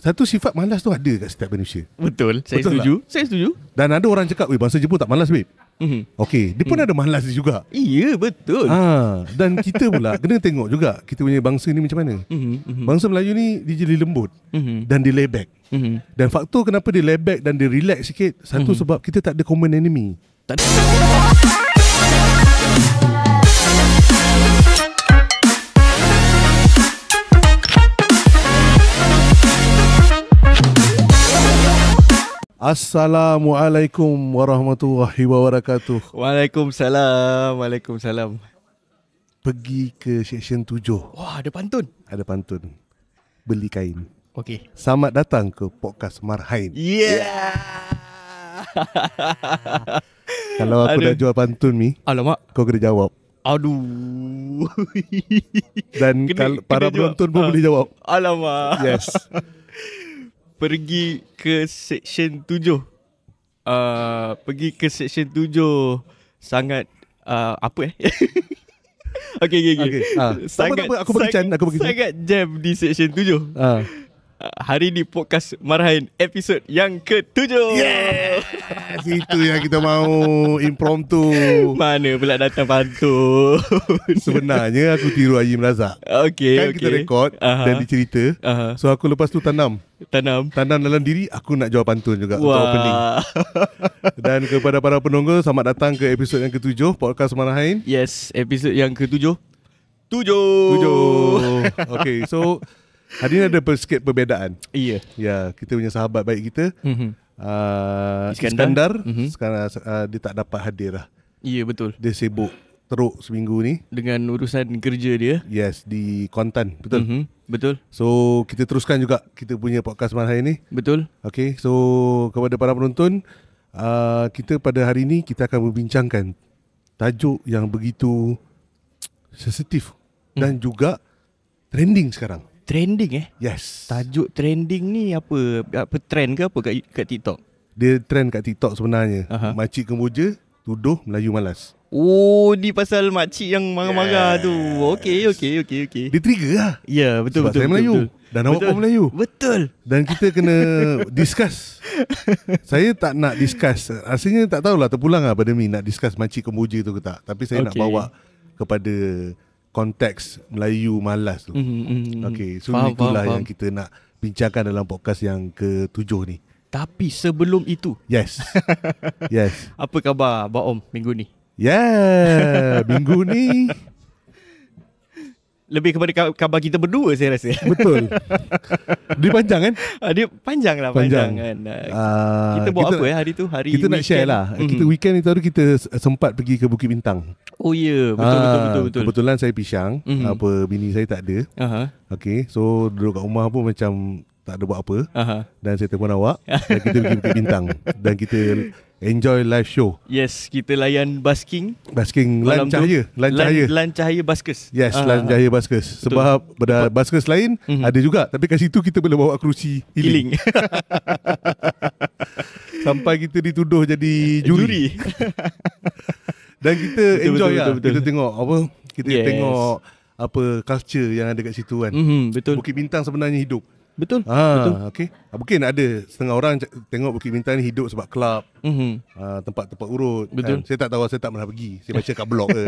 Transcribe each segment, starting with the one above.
satu sifat malas tu ada kat setiap manusia. Betul. Saya Betul setuju. Saya setuju. Dan ada orang cakap, weh, bangsa Jepun tak malas, babe. Okey, dia pun ada malas dia juga. Iya, betul. Dan kita pula kena tengok juga kita punya bangsa ni macam mana. Bangsa Melayu ni dia jadi lembut dan dia lay back. Dan faktor kenapa dia lay back dan dia relax sikit, satu sebab kita tak ada common enemy. Tak ada. Assalamualaikum warahmatullahi wabarakatuh. Waalaikumsalam. Pergi ke seksyen 7. Wah, ada pantun. Ada pantun. Beli kain. Okey. Selamat datang ke podcast Marhain. Yeah. Kalau aku dah jual pantun ni, Alamak. kau kena jawab. Aduh. Dan para penonton pun boleh jawab. Alamak. Yes. Pergi ke seksyen 7. Pergi ke seksyen 7 sangat apa Okey. Tak apa, aku bagi can. Sangat jam di seksyen 7. Hari ni podcast Marhain episod yang ke-7. Yes, itu yang kita mau impromptu. Mana pula datang pantun. Sebenarnya aku tiru Ayim Razak. Okey. Kita rekod dan dicerita. So aku lepas tu tanam dalam diri aku nak jual pantun juga untuk opening. Dan kepada para penonton, selamat datang ke episod yang ke-7 podcast Marhain. Yes, episod yang ke-7. 7. Okay, so hari ni ada sikit perbezaan. Iya. Ya, kita punya sahabat baik kita, Iskandar. Sekarang dia tak dapat hadir lah. Iya, betul. Dia sibuk teruk seminggu ni dengan urusan kerja dia. Yes, di Kuantan. Betul. Betul. So kita teruskan juga kita punya podcast Marhain ni. Betul. Okay, so kepada para penonton, kita pada hari ni kita akan membincangkan tajuk yang begitu sensitif dan juga trending sekarang. Trending Yes. Tajuk trending ni apa trend ke apa kat TikTok? Dia trend kat TikTok sebenarnya. Makcik Kemboja tuduh Melayu malas. Oh, ni pasal makcik yang marah-marah tu. Okey. Dia trigger lah. Ya, betul. Sebab saya Melayu dan awak pun Melayu. Betul. Dan kita kena discuss. Saya tak nak discuss. Rasanya tak tahulah terpulang lah pada Mi nak discuss makcik Kemboja tu ke tak. Tapi saya nak bawa kepada konteks Melayu malas tu. Okay, so itulah yang kita nak bincangkan dalam podcast yang ke-7 ni. Tapi sebelum itu, Yes. apa khabar Abang Om minggu ni? Minggu ni lebih kepada khabar kita berdua saya rasa. betul. Dia panjang kan? Dia panjang kan. Kita buat apa hari tu? Hari kita weekend. nak share lah. Kita weekend itu hari kita sempat pergi ke Bukit Bintang. Oh ya, betul. Kebetulan saya pisang, bini saya tak ada. Okay, so duduk kat rumah pun macam tak ada buat apa. Dan saya telefon awak dan kita pergi Bukit Bintang dan kita enjoy live show. Yes, kita layan basking Lan Cahaya Baskers. Yes, Lan Cahaya Baskers. Sebab pada baskers lain ada juga, tapi kat situ kita boleh bawa kerusi healing. Sampai kita dituduh jadi juri. Dan kita enjoy betul. Kita tengok apa? Kita tengok apa culture yang ada kat situ kan. Betul. Bukit Bintang sebenarnya hidup. Betul. Okay. Mungkin ada setengah orang tengok Bukit Bintang ni hidup sebab kelab, tempat-tempat urut. Betul. Saya tak tahu, saya tak pernah pergi. Saya baca kat blog je.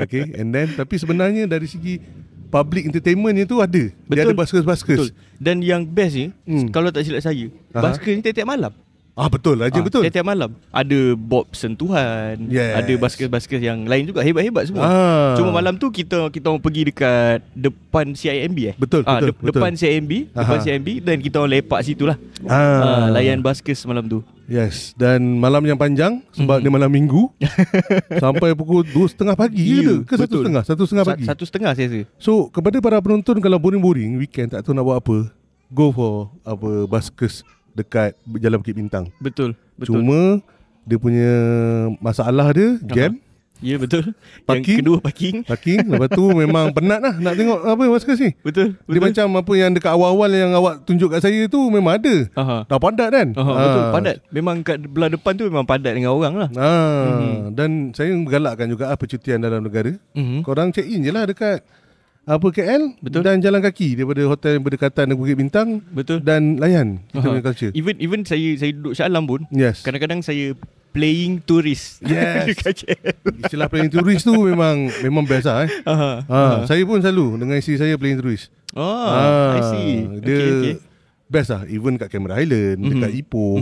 Okay. And then tapi sebenarnya dari segi public entertainment tu ada. Betul. Dia ada baskers. Betul. Dan yang best ni, kalau tak silap saya, baskers ni tiap-tiap malam. Betul. Betul. Tiap-tiap malam ada bob sentuhan, ada baskers-baskers yang lain juga hebat-hebat semua. Cuma malam tu kita orang pergi dekat depan CIMB Betul. Depan CIMB dan kita orang lepak situ lah. Layan baskers malam tu. Yes. Dan malam yang panjang sebab dia malam minggu sampai pukul 2:30 pagi ke 1:30 pagi. 1:30 saya rasa. So kepada para penonton, kalau boring-boring weekend tak tahu nak buat apa, go for baskers dekat Jalan Bukit Bintang. Betul. Cuma dia punya masalah dia jam. Ya, betul. Parking. Yang kedua parking. Lepas tu memang penat lah nak tengok apa baskers ni. Betul. Dia macam apa yang dekat awal-awal yang awak tunjuk kat saya tu memang ada. Dah padat kan? Betul, padat. Memang kat belah depan tu memang padat dengan orang lah. Dan saya galakkan juga percutian dalam negara. Korang check in je lah dekat KL. Betul. Dan jalan kaki daripada hotel yang berdekatan dengan Bukit Bintang. Betul. Dan layan kita punya culture. Even saya duduk Shah Alam pun, kadang-kadang saya playing tourist. Yes. Istilah playing tourist tu memang best lah Saya pun selalu dengan isteri saya playing tourist. I see. Dia best lah. Even kat Cameron Highland, dekat Ipoh,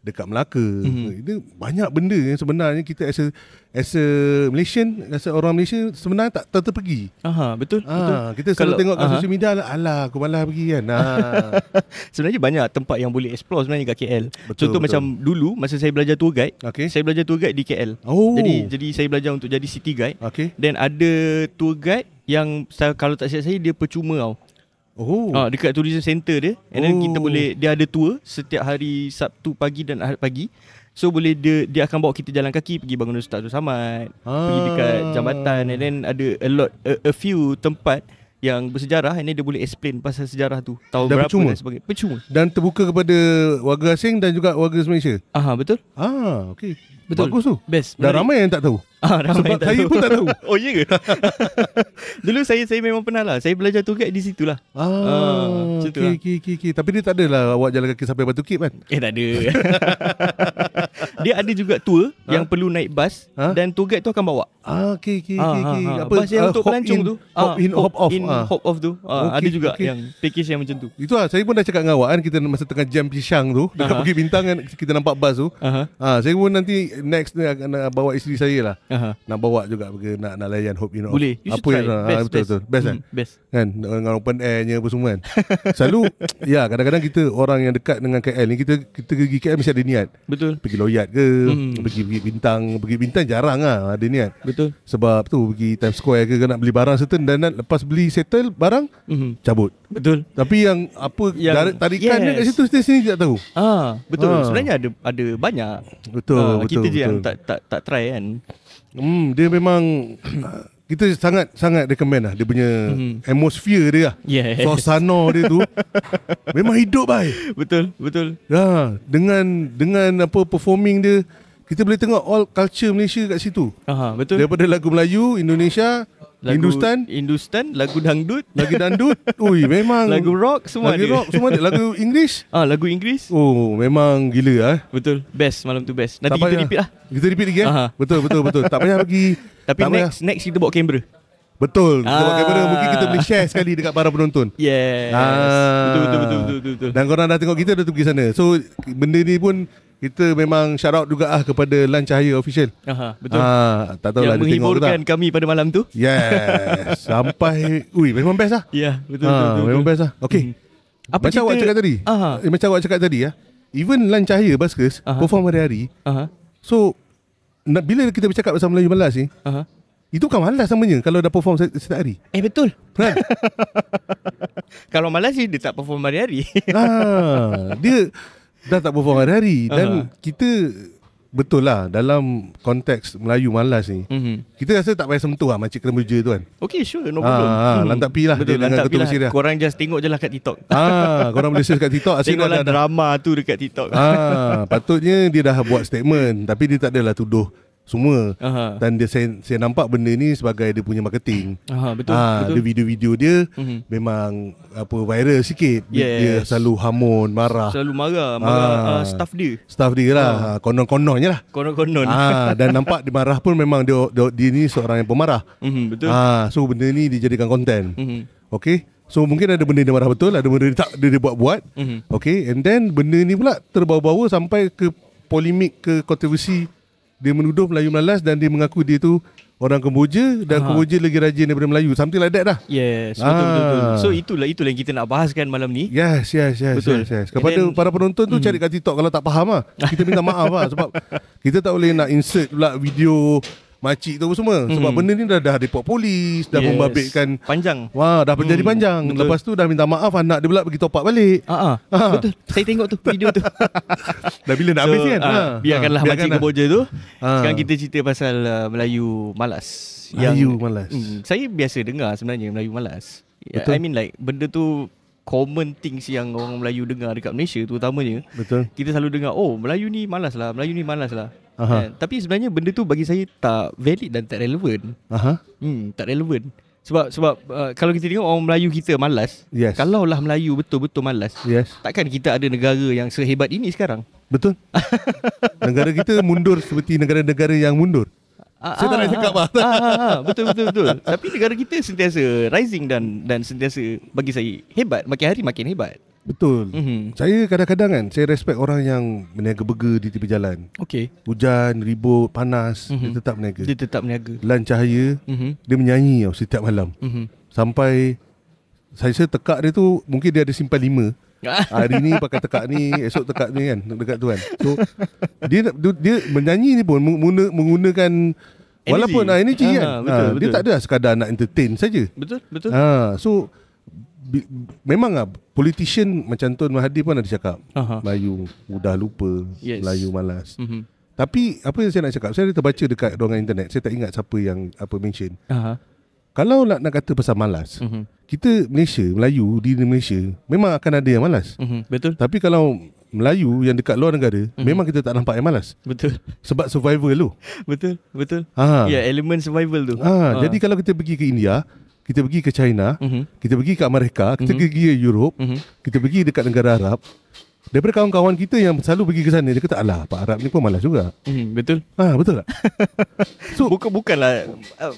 dekat Melaka. Itu banyak benda yang sebenarnya kita as a Malaysian, as a orang Malaysia sebenarnya tak terpergi. Betul. Kita selalu tengok kat social media alah aku malas pergi kan. Sebenarnya banyak tempat yang boleh explore sebenarnya kat KL. Contoh macam dulu masa saya belajar tour guide, saya belajar tour guide di KL. Jadi saya belajar untuk jadi city guide. Dan ada tour guide yang kalau tak silap saya dia percuma tau. Dekat tourism center dia. And then kita boleh, dia ada tour setiap hari Sabtu pagi dan Ahad pagi. So boleh dia akan bawa kita jalan kaki pergi Bangunan Sultan Abdul Samad, pergi dekat jambatan. And then ada a few tempat yang bersejarah. And then dia boleh explain pasal sejarah tu, tahun dan berapa dan sebagainya. Percuma. Dan terbuka kepada warga asing dan juga warga Malaysia. Betul. Okay. Betul. Bagus tu. Best. Dan ramai yang tak tahu. Ramai sebab saya pun tak tahu. Oh iya ke? Dulu saya memang pernah lah. Saya belajar tour guide di situ lah. Okay. Tapi dia tak adalah awak jalan kaki sampai Batu Kip kan? Tak ada. Dia ada juga tour yang perlu naik bas dan tour guide tu akan bawa. Okay. Bas yang untuk pelancong tu. Hop in, hop off. Hop off tu. Ada juga yang package yang macam tu. Itu lah, saya pun dah cakap dengan awak kan, kita masa tengah jam pisang tu dekat Bukit Bintang kan, kita nampak bas tu. Saya pun nanti next ni akan bawa isteri saya lah. Nak bawa juga pergi nak layan Hope in. Boleh. Apa yang betul. Best kan? Best. Kan dengan open airnya apa semua kan. Selalu kadang-kadang kita orang yang dekat dengan KL ni, kita pergi KL mesti ada niat. Betul. Pergi Loyat ke, pergi Bukit Bintang. Bukit Bintang jarang lah ada niat. Betul. Sebab tu pergi Times Square ke nak beli barang certain, dan lepas beli settle barang cabut. Betul. Tapi yang tarikan dia kat situ sini tak tahu. Betul. Sebenarnya ada banyak. Betul. Kita je yang tak try kan. Dia memang kita sangat recommend lah dia punya atmosphere dia lah. Suasana dia tu memang hidup baik. Betul. Dengan apa performing dia, kita boleh tengok all culture Malaysia kat situ. Betul. Daripada lagu Melayu, Indonesia, Hindustan, lagu dangdut, memang lagu rock semua ada. Lagu English. Lagu Inggeris. Memang gila Betul. Best malam tu best. Nanti kita repeat lah. Kita repeat lagi Betul. Tak payah pergi. Tapi next kita bawa kamera. Betul. Kita bawa kamera, mungkin kita boleh share sekali dekat para penonton. Yes. Betul. Dan korang dah tengok kita dah pergi sana. So benda ni pun kita memang shout out juga kepada Lan Cahaya Official. Betul. Tak tahulah dia tengok ke tak. Menghibur kami pada malam tu. Yes. Sampai memang best lah. Betul. Memang best lah. Okay. Macam awak cakap tadi. Macam awak cakap tadi even Lan Cahaya Baskers perform hari-hari. So bila kita bercakap pasal Melayu Malas ni, itu kan malas namanya kalau dah perform setiap hari. Betul. Kan? Kalau malas sih dia tak perform hari-hari. Dia dah tak perform hari-hari. Dan kita betul lah dalam konteks Melayu Malas ni, kita rasa tak payah sentuh Makcik Keremuja tu kan. Okay, sure, no problem. Lantak pi lah. Betul, lantak pi lah. Korang just tengok je lah kat TikTok. Korang boleh search kat TikTok. Tengoklah drama tu dekat TikTok. Patutnya dia dah buat statement, tapi dia tak adalah tuduh semua. Dan saya nampak benda ni sebagai dia punya marketing. Betul. Dia video-video dia memang viral sikit. Dia selalu hamun, marah. Selalu marah staff dia lah. Konon-kononnya lah. Konon. Dan nampak dia marah pun memang dia ni seorang yang pemarah. Betul. So benda ni dijadikan konten. Okay. So mungkin ada benda dia marah betul, ada benda dia buat-buat. Okay. And then benda ni pula terbawa-bawa sampai ke polemik, ke kontroversi. Dia menuduh Melayu Malas dan dia mengaku dia tu orang Kemboja dan Kemboja lagi rajin daripada Melayu. Something like that dah. Yes, betul. So itulah yang kita nak bahaskan malam ni. Yes. Betul. Kepada para penonton tu cari kat TikTok kalau tak faham kita minta maaf sebab kita tak boleh nak insert pula video makcik tu semua. Sebab benda ni dah report polis, dah membabitkan panjang. Dah menjadi panjang. Betul. Lepas tu dah minta maaf, anak dia pula pergi top up balik. Betul. Saya tengok tu video tu. Dah bila nak habis kan? Biarkanlah makcik Kemboja tu. Sekarang kita cerita pasal Melayu Malas. Melayu Malas. Saya biasa dengar sebenarnya Melayu Malas. Betul. I mean like benda tu common things yang orang Melayu dengar dekat Malaysia terutamanya. Betul. Kita selalu dengar Melayu ni malas lah. Tapi sebenarnya benda tu bagi saya tak valid dan tak relevan. Tak relevan. Sebab kalau kita tengok orang Melayu kita malas, kalaulah Melayu betul-betul malas, takkan kita ada negara yang sehebat ini sekarang. Betul. Negara kita mundur seperti negara-negara yang mundur. Saya tak nak cakap betul. Tapi negara kita sentiasa rising dan sentiasa bagi saya hebat, makin hari makin hebat. Betul. Saya kadang-kadang kan, saya respect orang yang berniaga burger di tepi jalan. Hujan, ribut, panas, dia tetap berniaga. Lan cahaya, dia menyanyi setiap malam. Sampai saya tekak dia tu, mungkin dia ada simpan 5. Hari ni pakai tekak ni, esok tekak ni kan, dekat tu kan. So dia menyanyi ni pun menggunakan walaupun energy kan. Betul. Dia tak ada sekadar nak entertain saja. Betul. So memang politician macam Tun Mahathir pun ada cakap, Melayu mudah lupa, Melayu malas. Tapi apa yang saya nak cakap, saya ada terbaca dekat ruangan internet, saya tak ingat siapa yang mention. Kalau nak kata pasal malas, kita Malaysia, Melayu di Malaysia memang akan ada yang malas. Betul. Tapi kalau Melayu yang dekat luar negara, memang kita tak nampak yang malas. Betul. Sebab survival tu. Betul. Ya, elemen survival tu. Jadi kalau kita pergi ke India, kita pergi ke China, kita pergi ke Amerika, kita pergi ke Europe, kita pergi dekat negara Arab, daripada kawan-kawan kita yang selalu pergi ke sana, dia kata, alah, Pak Arab ni pun malas juga. Betul. Betul tak? So bukanlah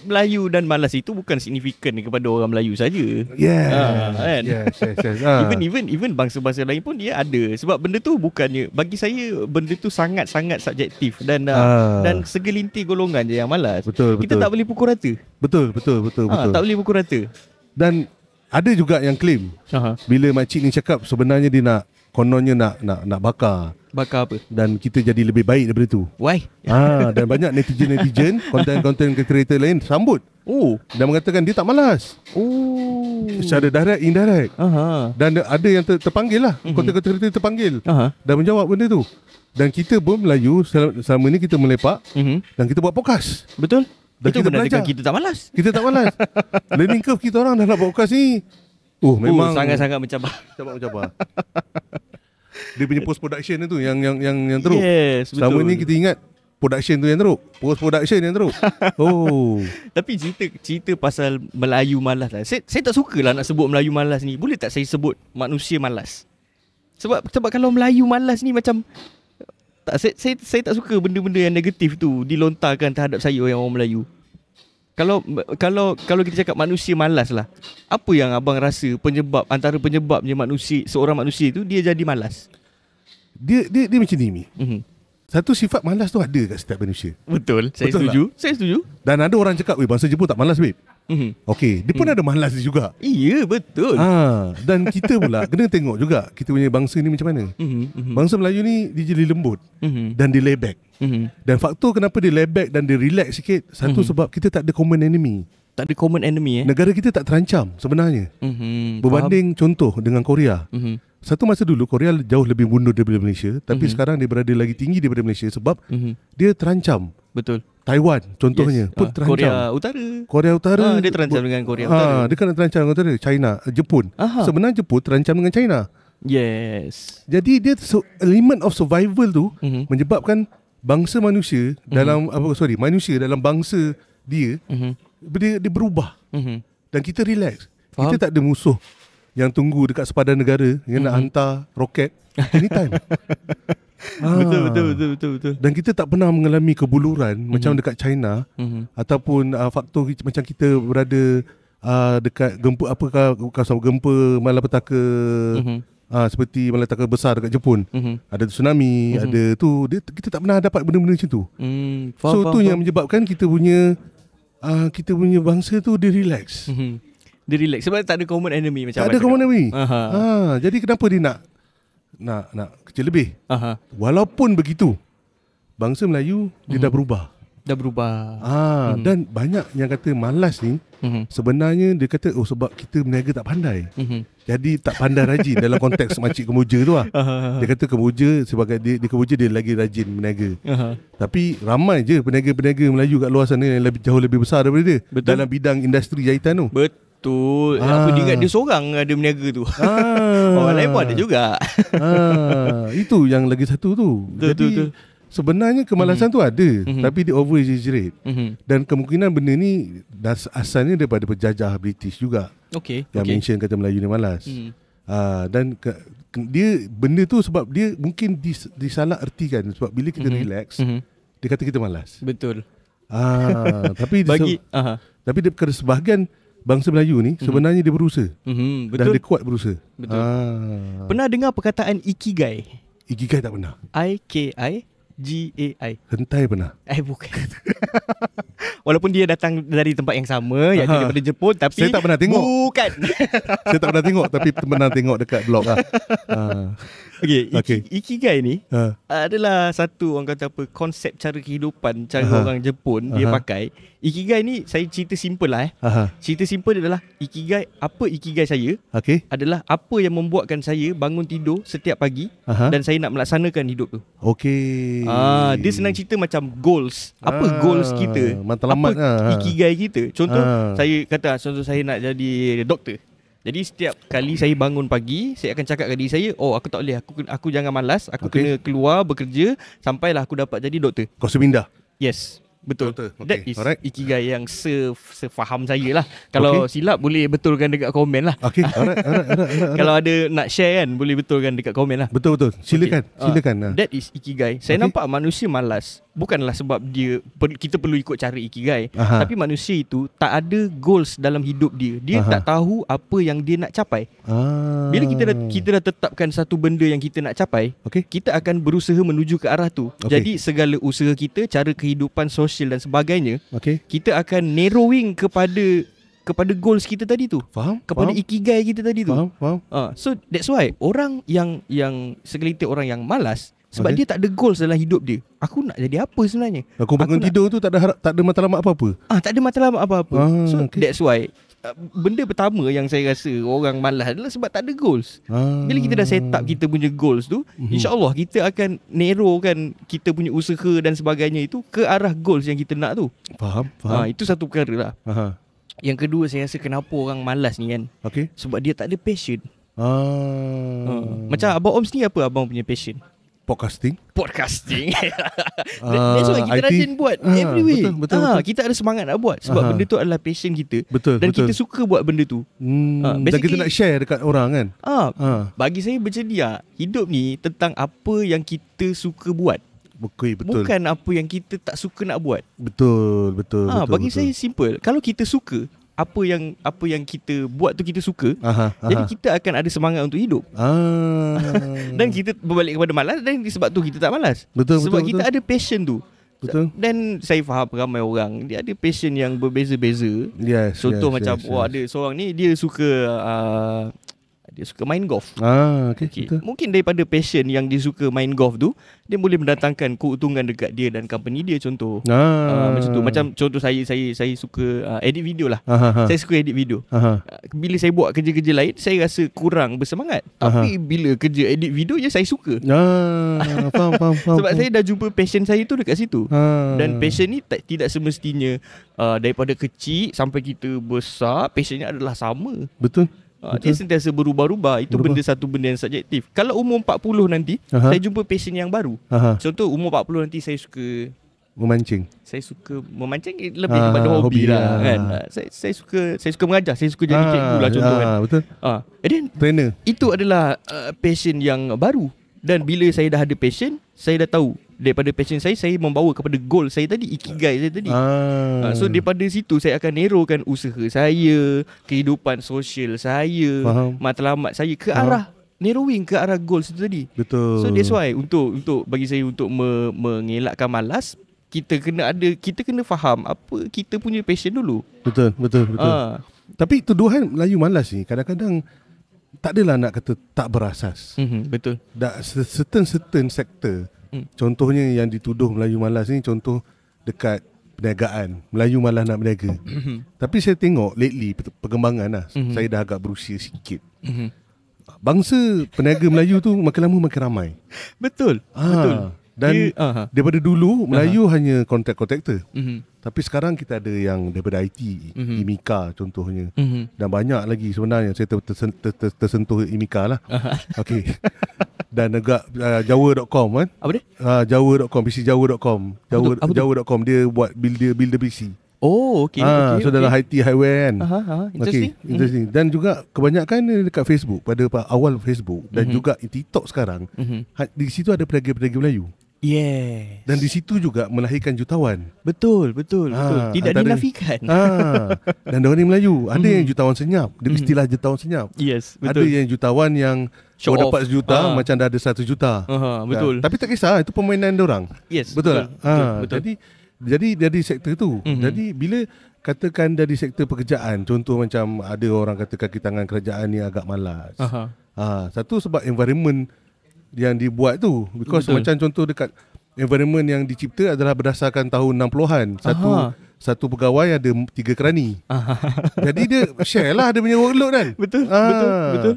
Melayu dan malas itu bukan signifikan kepada orang Melayu saja. Kan? Yes. Even bangsa-bangsa lain pun dia ada. Sebab benda tu bukannya, bagi saya benda tu sangat-sangat subjektif dan segelintir golongan je yang malas. Betul. Kita tak boleh pukul rata. Betul. Tak boleh pukul rata. Dan ada juga yang claim bila makcik ni cakap sebenarnya dia kononnya nak bakar apa? Dan kita jadi lebih baik daripada tu. Why? Dan banyak netizen, konten creator lain sambut. Dan mengatakan dia tak malas. Secara direct, indirect. Dan ada yang terpanggil lah. Konten creator terpanggil dan menjawab benda tu. Dan kita pun Melayu selama ni kita melepak dan kita buat podcast. Betul. Dan itu kita belajar. Kita tak malas. Kita tak malas. Learning curve kita orang dah nak buat podcast ni. Memang sangat-sangat mencabar. Dia punya post production tu yang teruk. Yes, betul. Selama ni kita ingat production tu yang teruk, post production yang teruk. Tapi cerita pasal Melayu malas lah. Saya tak sukalah nak sebut Melayu malas ni. Boleh tak saya sebut manusia malas? Sebab kalau Melayu malas ni macam saya tak suka benda-benda yang negatif tu dilontarkan terhadap saya orang Melayu. Kalau kita cakap manusia malas lah, apa yang abang rasa antara penyebabnya seorang manusia tu dia jadi malas? Dia macam ni. Satu sifat malas tu ada kat setiap manusia. Betul. Saya setuju. Dan ada orang cakap, bangsa Jepun tak malas, babe. Okey, dia pun ada malas juga. Iya, betul. Dan kita pula kena tengok juga kita punya bangsa ni macam mana. Bangsa Melayu ni dia jadi lembut dan dia lay back. Dan faktor kenapa dia lay back dan dia relax sikit, satu sebab kita tak ada common enemy. Tak ada common enemy Negara kita tak terancam sebenarnya. Berbanding contoh dengan Korea. Satu masa dulu Korea jauh lebih mundur daripada Malaysia, tapi sekarang dia berada lagi tinggi daripada Malaysia sebab dia terancam. Betul. Taiwan contohnya pun terancam. Korea Utara dia terancam dengan Korea Utara. Dia kena terancam dengan Utara. China, Jepun. Sebenarnya Jepun terancam dengan China. Yes. Jadi dia element of survival tu menyebabkan bangsa manusia dalam manusia dalam bangsa dia berubah. Dan kita relax. Kita tak ada musuh yang tunggu dekat sepadan negara yang nak hantar roket anytime. Betul. Dan kita tak pernah mengalami kebuluran macam dekat China ataupun faktor macam kita berada dekat gempa malapetaka seperti malapetaka besar dekat Jepun. Ada tsunami, ada tu, kita tak pernah dapat benda-benda macam tu. So tu yang menyebabkan kita punya bangsa tu dia relax. Dia relax sebab tak ada common enemy macam tak ada common enemy. Jadi kenapa dia nak kecil lebih? Walaupun begitu, bangsa Melayu dia dah berubah. Dan banyak yang kata malas ni sebenarnya dia kata sebab kita berniaga tak pandai. Jadi tak pandai rajin dalam konteks makcik Kemboja tu lah. Dia kata Kemboja sebagai dia Kemboja dia lagi rajin berniaga. Tapi ramai je peniaga-peniaga Melayu kat luar sana yang jauh lebih besar daripada dia. Betul. Dalam bidang industri jahitan tu. Betul. Aku ingat dia seorang ada berniaga tu. Orang lain pun ada juga. Itu yang lagi satu tu. Jadi Sebenarnya kemalasan tu ada, tapi dia over exaggerate. Dan kemungkinan benda ni asalnya daripada penjajah British juga. Yang mention kata Melayu ni malas. Dan dia benda tu sebab dia mungkin disalah ertikan sebab bila kita relax, dia kata kita malas. Betul. Tapi tapi daripada sebahagian bangsa Melayu ni sebenarnya dia berusaha. Betul. Dan dia kuat berusaha. Betul. Pernah dengar perkataan ikigai? Ikigai tak pernah. IKIGAI. Hentai pernah? Bukan. Walaupun dia datang dari tempat yang sama, iaitu daripada Jepun, tapi saya tak pernah tengok. Bukan. Saya tak pernah tengok, tapi pernah tengok dekat blog lah. Ikigai ni adalah satu, orang kata apa, konsep cara kehidupan, cara orang Jepun dia pakai. Ikigai ni saya cerita simple lah. Cerita simple adalah ikigai, apa ikigai saya adalah apa yang membuatkan saya bangun tidur setiap pagi dan saya nak melaksanakan hidup tu. Dia senang cerita macam goals. Apa goals kita? Apa ikigai kita? Contoh saya kata, contoh saya nak jadi doktor. Jadi setiap kali saya bangun pagi, saya akan cakap kat diri saya, aku tak boleh, aku jangan malas, aku kena keluar bekerja sampailah aku dapat jadi doktor. Kau semindah? Yes, betul. That is ikigai yang sefaham saya lah. Kalau silap boleh betulkan dekat komen lah. Alright. Kalau ada nak share kan, boleh betulkan dekat komen lah. Betul. Silakan. That is ikigai. Saya nampak manusia malas bukanlah sebab kita perlu ikut cara ikigai, tapi manusia itu tak ada goals dalam hidup dia. Dia tak tahu apa yang dia nak capai. Bila kita dah tetapkan satu benda yang kita nak capai, kita akan berusaha menuju ke arah tu. Jadi segala usaha kita, cara kehidupan sosial dan sebagainya, kita akan narrowing kepada goals kita tadi tu. Kepada ikigai kita tadi tu. So that's why orang yang segelintir orang yang malas, sebab dia tak ada goals dalam hidup dia. Aku nak jadi apa sebenarnya? Aku bangun tidur tu tak ada matlamat apa-apa. Tak ada matlamat apa-apa. So that's why benda pertama yang saya rasa orang malas adalah sebab tak ada goals. Bila kita dah set up kita punya goals tu, insya-Allah kita akan narrowkan kita punya usaha dan sebagainya itu ke arah goals yang kita nak tu. Faham. Itu satu perkara lah. Yang kedua, saya rasa kenapa orang malas ni kan, sebab dia tak ada passion. Macam Abang Oms ni, apa abang punya passion? Podcasting. That's why kita rajin buat every week. Betul. Kita ada semangat nak buat sebab benda tu adalah passion kita. Dan kita suka buat benda tu. Dan kita nak share dekat orang kan. Bagi saya macam ni, hidup ni tentang apa yang kita suka buat. Betul. Bukan apa yang kita tak suka nak buat. Betul. Bagi saya simple. Kalau kita suka apa yang kita buat tu, kita suka, jadi kita akan ada semangat untuk hidup. Dan kita berbalik kepada malas, dan sebab tu kita tak malas. Sebab kita ada passion tu. Dan saya faham ramai orang dia ada passion yang berbeza-beza. Contoh macam ada seorang ni dia suka main golf. Mungkin daripada passion yang dia suka main golf tu, dia boleh mendatangkan keuntungan dekat dia dan company dia, contoh. Macam tu. Macam contoh saya suka edit video lah. Saya suka edit video. Bila saya buat kerja-kerja lain, saya rasa kurang bersemangat. Tapi bila kerja edit video je, saya suka. Faham. Sebab saya dah jumpa passion saya tu dekat situ. Dan passion ni tidak semestinya daripada kecil sampai kita besar, passionnya adalah sama. Betul. Dia sentiasa berubah-ubah. Itu satu benda yang subjektif. Kalau umur 40 nanti, saya jumpa passion yang baru. Contoh umur 40 nanti saya suka memancing. Saya suka memancing lebih kepada hobi lah kan. Saya suka mengajar. Saya suka jadi cikgu lah, contoh kan. Betul. Trainer. Itu adalah passion yang baru. Dan bila saya dah ada passion, saya dah tahu daripada passion saya membawa kepada goal saya tadi, ikigai saya tadi. So daripada situ saya akan narrowkan usaha saya, kehidupan sosial saya, matlamat saya ke arah narrowing ke arah goals itu tadi. Betul. So that's why untuk bagi saya, untuk mengelakkan malas, kita kena faham apa kita punya passion dulu. Betul. Tapi tuduhan Melayu malas ni kadang-kadang tak adalah nak kata tak berasas. Betul. Certain sektor. Contohnya yang dituduh Melayu malas ni, contoh dekat perniagaan, Melayu malas nak berniaga. Tapi saya tengok lately perkembangan lah. Saya dah agak berusia sikit. Bangsa peniaga Melayu tu makin lama makin ramai. Betul. Dan daripada dulu Melayu hanya kontraktor. Tapi sekarang kita ada yang daripada IT, IMIKA contohnya. Dan banyak lagi sebenarnya. Saya tersentuh IMIKA lah. dan agak jawa.com kan. Apa dia? Jawa.com, pcjawa.com. Jawa.com dia buat builder PC. Oh, okay. So dalam high-way kan. Interesting. Interesting. Dan juga kebanyakan dekat Facebook, pada awal Facebook dan juga TikTok sekarang, di situ ada peniaga-peniaga Melayu. Yes. Dan di situ juga melahirkan jutawan. Betul. Tidak dinafikan. Dan diorang ni Melayu. Ada yang jutawan senyap. Dia istilah jutawan senyap. Yes, betul. Ada yang jutawan yang dapat sejuta macam dah ada 100 juta. Betul. Tapi tak kisah, itu permainan diorang. Yes. Betul. Betul. Jadi dari sektor tu. Jadi bila katakan dari sektor pekerjaan, contoh macam ada orang kata kaki tangan kerajaan ni agak malas. Satu sebab environment yang dibuat tu, because macam contoh dekat environment yang dicipta adalah berdasarkan tahun 60-an. Satu pegawai ada 3 kerani. Jadi dia share lah dia punya workload kan. Betul.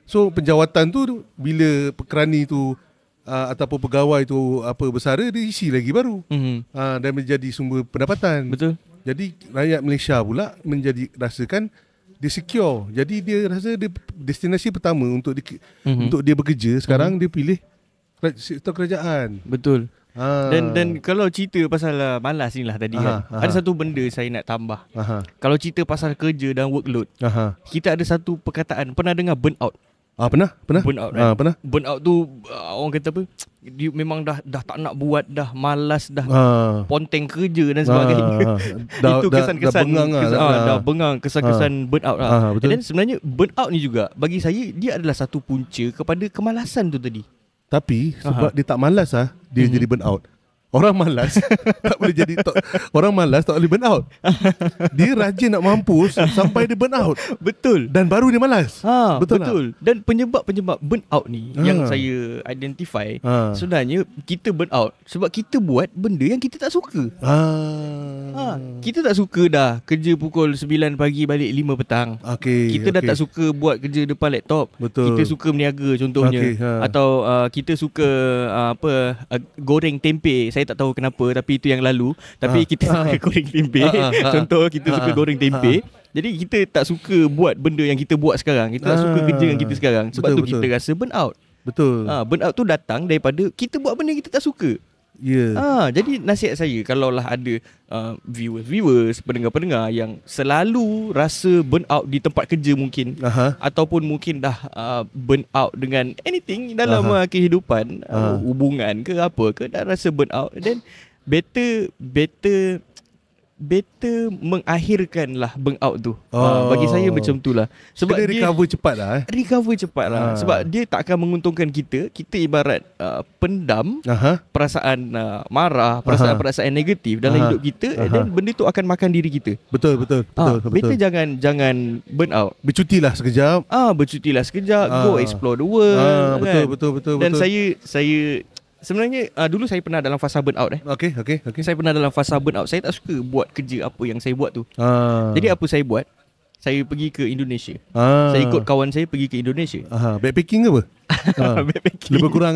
So penjawatan tu bila kerani tu ataupun pegawai tu bersara, dia isi lagi baru. Dan menjadi sumber pendapatan. Betul. Jadi rakyat Malaysia pula menjadi rasakan dia secure. Jadi dia rasa dia destinasi pertama untuk untuk dia bekerja. Sekarang dia pilih sektor kerajaan. Betul. Dan kalau cerita pasal malas ni lah tadi kan, ada satu benda saya nak tambah. Kalau cerita pasal kerja dan workload, kita ada satu perkataan, pernah dengar burnout? Pernah? Burnout kan? Pernah. Burnout tu orang kata apa? Dia memang dah tak nak buat, dah malas, dah ponteng kerja dan sebagainya. Itu kesan-kesan dah bengang, kesan-kesan burnout lah. Dan sebenarnya burnout ni juga bagi saya dia adalah satu punca kepada kemalasan tu tadi. Tapi sebab dia tak malas dia jadi burnout. Orang malas tak boleh jadi orang malas tak boleh burn out. Dia rajin nak mampus sampai dia burn out. Betul. Dan baru dia malas. Betul. Dan penyebab burn out ni yang saya identify, sebenarnya kita burn out sebab kita buat benda yang kita tak suka. Kita tak suka dah kerja pukul 9 pagi balik 5 petang. Kita dah tak suka buat kerja depan laptop. Betul. Kita suka berniaga contohnya. Atau kita suka goreng tempe. Saya tak tahu kenapa, tapi itu yang lalu. Tapi kita suka goreng tempe. Contoh, kita suka goreng tempe. Jadi kita tak suka buat benda yang kita buat sekarang. Kita tak suka kerja yang kita sekarang. Sebab tu kita rasa burn out. Betul. Burn out tu datang daripada kita buat benda yang kita tak suka. Jadi nasihat saya, kalaulah ada viewers, pendengar-pendengar yang selalu rasa burn out di tempat kerja mungkin, ataupun mungkin dah burn out dengan anything dalam kehidupan, hubungan ke apa ke, dah rasa burn out, then better mengakhirkanlah burn out tu. Bagi saya macam tu lah. Sebab dia recover cepat lah. Sebab dia tak akan menguntungkan kita. Kita ibarat pendam perasaan marah, perasaan negatif dalam hidup kita, dan benda tu akan makan diri kita. Betul. Better jangan burn out. Bercutilah sekejap. Go explore the world. Betul. Dan saya sebenarnya dulu saya pernah dalam fasa burn out. Okay. Saya pernah dalam fasa burn out. Saya tak suka buat kerja apa yang saya buat tu. Jadi apa saya buat? Saya pergi ke Indonesia. Saya ikut kawan saya pergi ke Indonesia. Backpacking ke apa? Backpacking. Lebih kurang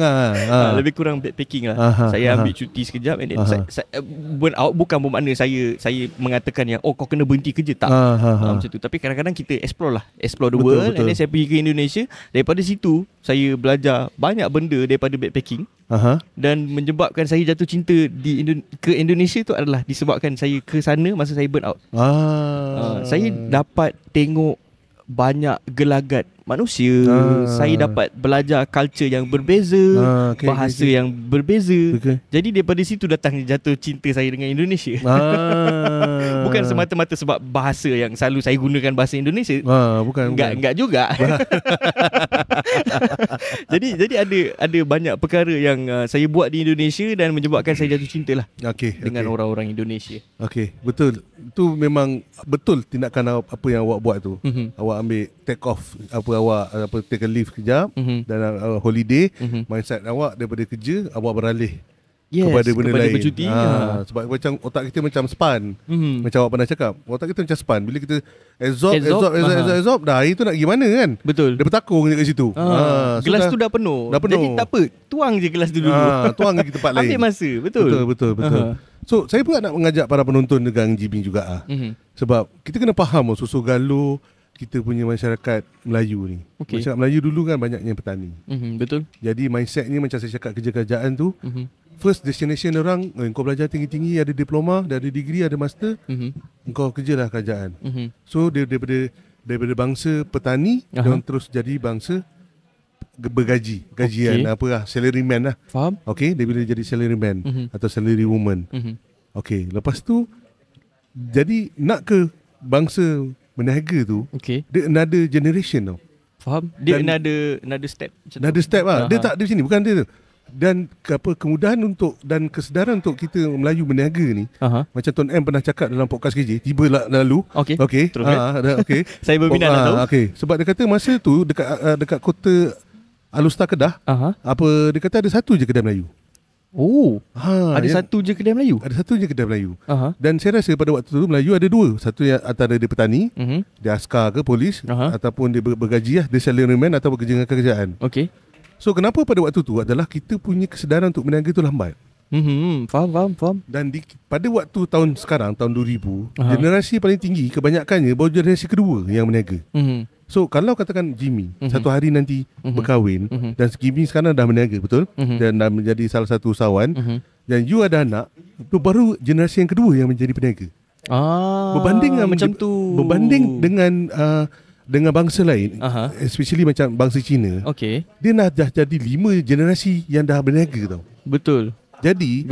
lebih kurang backpacking lah. Saya ambil cuti sekejap, and then saya burn out bukan bermakna saya mengatakan yang kau kena berhenti kerja, tak. Macam tu. Tapi kadang-kadang kita explore the world. And then saya pergi ke Indonesia. Daripada situ saya belajar banyak benda daripada backpacking. Dan menyebabkan saya jatuh cinta ke Indonesia tu adalah disebabkan saya ke sana masa saya burn out. Saya dapat tengok banyak gelagat manusia. Saya dapat belajar culture yang berbeza, bahasa yang berbeza. Jadi daripada situ datang jatuh cinta saya dengan Indonesia. Bukan semata-mata sebab bahasa yang selalu saya gunakan bahasa Indonesia. Bukan. Enggak juga. Jadi ada banyak perkara yang saya buat di Indonesia dan menyebabkan saya jatuh cinta lah dengan orang-orang Indonesia. Betul. Itu memang betul tindakan apa yang awak buat tu. Awak ambil take off, awak take a leave kejap, dan holiday. Mindset awak daripada kerja awak beralih kepada benda lain. Bercuti. Sebab macam otak kita macam span. Macam awak pernah cakap, otak kita macam span. Bila kita absorb, dah itu nak gimana kan? Betul. Dia bertakung je kat situ. Gelas tu dah penuh. Jadi tak apa, tuang je gelas tu dulu. Tuang ke tempat lain. Ambil masa. Betul. So saya pula nak mengajak para penonton dengan GB juga. Sebab kita kena faham susu galuh, kita punya masyarakat Melayu ni. Masyarakat Melayu dulu kan banyaknya petani. Betul. Jadi mindset ni macam saya cakap kerja kerajaan tu, first destination orang, kau belajar tinggi-tinggi, ada diploma, ada degree, ada master, kau kerjalah kerajaan. So daripada bangsa petani dan terus jadi bangsa bergaji, gajian apa lah, salaryman lah. Faham? Okay, dia bila jadi salaryman atau salary woman. Okay, lepas tu jadi nak ke bangsa meniaga tu, dia another generation tau. Faham? Dia another step. Another step lah. Dia tak di sini, bukan dia tu. Dan kemudahan untuk dan kesedaran untuk kita Melayu berniaga ni, macam Tuan M pernah cakap dalam podcast KJ, tiba lalu. Okey. Okey. Saya berminat nak tahu. Okey. Sebab dia kata masa tu dekat kota Alustar Kedah, apa dia kata ada satu je kedai Melayu. Ada satu je kedai Melayu. Ada satu je kedai Melayu. Dan saya rasa pada waktu tu Melayu ada dua. Satu yang antara dia petani, dia askar ke polis, ataupun dia bergaji lah, dia salaryman atau bekerja dengan kerajaan. Okey. So kenapa pada waktu tu adalah kita punya kesedaran untuk berniaga tu lambat. Faham. Dan pada waktu tahun sekarang, tahun 2000, generasi paling tinggi kebanyakannya baru generasi kedua yang berniaga. So kalau katakan Jimmy satu hari nanti berkahwin, dan Jimmy sekarang dah berniaga, betul? Dan dah menjadi salah satu usahawan, dan you ada anak, tu baru generasi yang kedua yang menjadi peniaga. Berbanding macam tu. Berbanding dengan bangsa lain, especially macam bangsa Cina, dia dah jadi 5 generasi yang dah berniaga tau. Betul. Jadi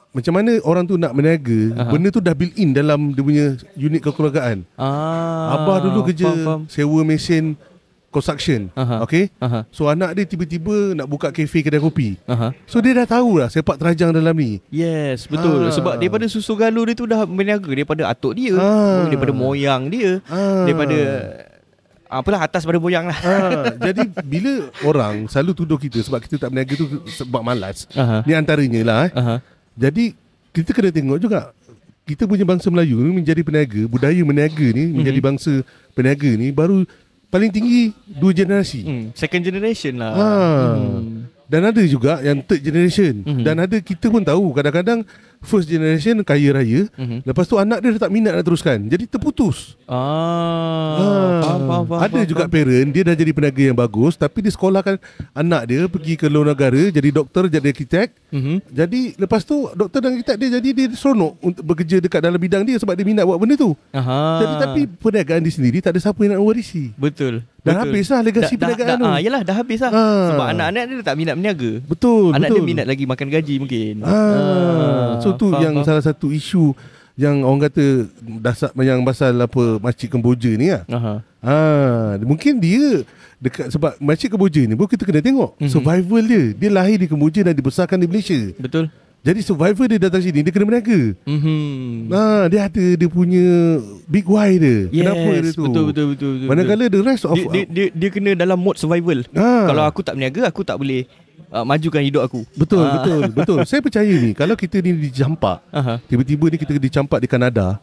macam mana orang tu nak berniaga, benda tu dah built in dalam dia punya unit kekeluargaan. Abah dulu kerja sewa mesin construction. So anak dia tiba-tiba nak buka kafe kedai kopi. So dia dah tahu lah sepak terajang dalam ni. Yes, betul. Sebab daripada susu galur dia tu dah berniaga daripada atuk dia, daripada moyang dia, daripada apalah atas pada moyang lah. Jadi bila orang selalu tuduh kita sebab kita tak berniaga tu sebab malas, ni antaranya lah. Jadi kita kena tengok juga, kita punya bangsa Melayu ni menjadi peniaga, budaya berniaga ni menjadi bangsa peniaga ni baru paling tinggi 2 generasi. Second generation lah. Dan ada juga yang third generation. Dan ada, kita pun tahu kadang-kadang first generation kaya raya, lepas tu anak dia dah tak minat nak teruskan, jadi terputus. Faham. Ada juga parent, dia dah jadi peniaga yang bagus, tapi dia sekolahkan anak dia pergi ke luar negara, jadi doktor, jadi arkitek. Jadi lepas tu doktor dan arkitek dia, jadi dia seronok untuk bekerja dekat dalam bidang dia sebab dia minat buat benda tu. Jadi tapi perniagaan dia sendiri tak ada siapa yang nak mewarisi. Betul. Dah habis lah legasi perniagaan tu. Yelah, dah habis lah. Sebab anak-anak dia tak minat berniaga. Betul. Anak dia minat lagi makan gaji mungkin. So tu yang salah satu isu yang orang kata dasar yang pasal apa Makcik Kemboja ni lah. Mungkin dia dekat, sebab Makcik Kemboja ni pun kita kena tengok survival dia. Dia lahir di Kemboja dan dibesarkan di Malaysia. Betul. Jadi survival dia datang sini, dia kena berniaga. Dia ada dia punya big why dia. Kenapa dia tu? Betul. Manakala the rest of dia kena dalam mode survival. Kalau aku tak berniaga, aku tak boleh majukan hidup aku. Betul. Saya percaya ni, kalau kita ni dijampak, tiba-tiba ni kita dijampak di Kanada.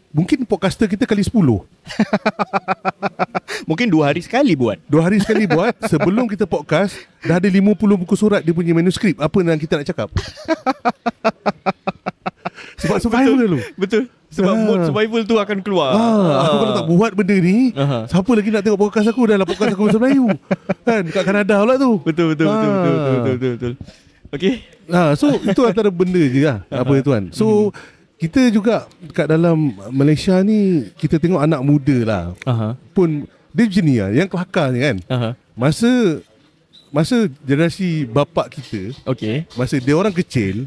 Mungkin podcaster kita kali 10. Mungkin 2 hari sekali buat. 2 hari sekali buat. Sebelum kita podcast, dah ada 50 buku surat dia punya manuskrip apa yang kita nak cakap. Sebab survival dulu. Betul. Sebab mood survival tu akan keluar. Aku kalau tak buat benda ni, siapa lagi nak tengok podcast aku dalam podcast aku bahasa Melayu. Kan kat Kanada pula tu. Betul. Okey. So itu antara benda je lah. Apa tuan. So kita juga kat dalam Malaysia ni, kita tengok anak muda lah. Pun dia macam ni lah, yang kelakar ni kan. Masa generasi bapak kita, masa dia orang kecil,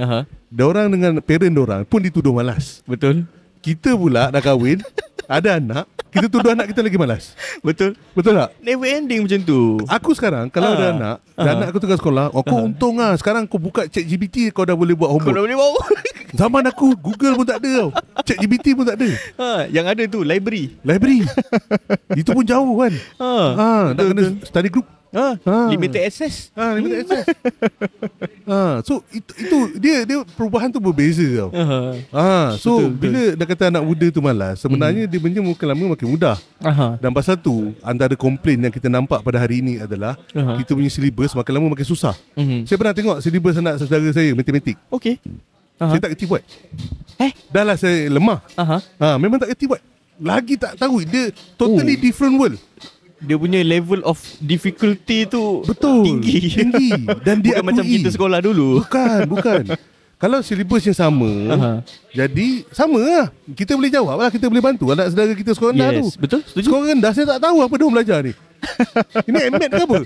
dia orang dengan parent dia orang pun dituduh malas. Betul. Kita pula dah kahwin, ada anak, kita tuduh anak kita lagi malas. Betul tak? Never ending macam tu. Aku sekarang kalau ada anak, dan anak aku tengah sekolah, aku untung lah sekarang aku buka ChatGPT, kau dah boleh buat homework. Kau dah boleh buat. Zaman aku Google pun tak ada tau, ChatGPT pun tak ada. Yang ada tu library. Itu pun jauh kan. Nak kena study group. Limited access. Limited access. So itu dia perubahan tu berbeza tau. So betul. Bila dah kata anak muda tu malas, sebenarnya dia punya makin lama makin mudah. Dan pasal tu antara komplain yang kita nampak pada hari ini adalah kita punya syllabus makin lama makin susah. Saya pernah tengok syllabus anak saudara saya matematik. Okey. Saya tak kerti buat. Dah lah saya lemah. Memang tak kerti buat. lagi tak tahu. Dia totally different world. Dia punya level of difficulty tu betul tinggi. Dan dia bukan macam kita sekolah dulu. Bukan. Kalau silibus yang sama, jadi sama lah. Kita boleh jawab lah, kita boleh bantu anak saudara kita sekolah rendah tu. Betul, setuju. Sekolah rendah saya tak tahu apa dia belajar ni. Ini MMed ke apa?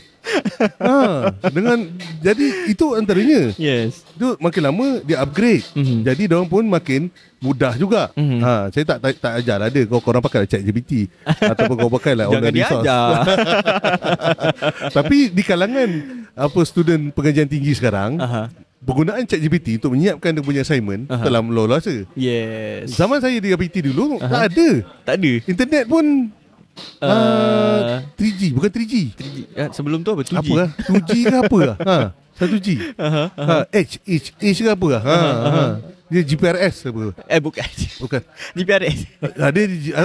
Jadi itu antaranya. Yes. Itu makin lama dia upgrade. Jadi diorang pun makin mudah juga. Saya tak ajar lah dia. Korang pakai lah ChatGPT ataupun kau pakai lah online resource. Tapi di kalangan student pengajian tinggi sekarang, penggunaan ChatGPT untuk menyiapkan dia punya assignment telah meluar luasa. Yes. Zaman saya di GPT dulu tak ada. Internet pun 3G, bukan 3G. Sebelum tu apa? 2G. Apa lah? 2G ke apa lah? 1G. H ke apa lah? Dia GPRS apa? Bukan. GPRS.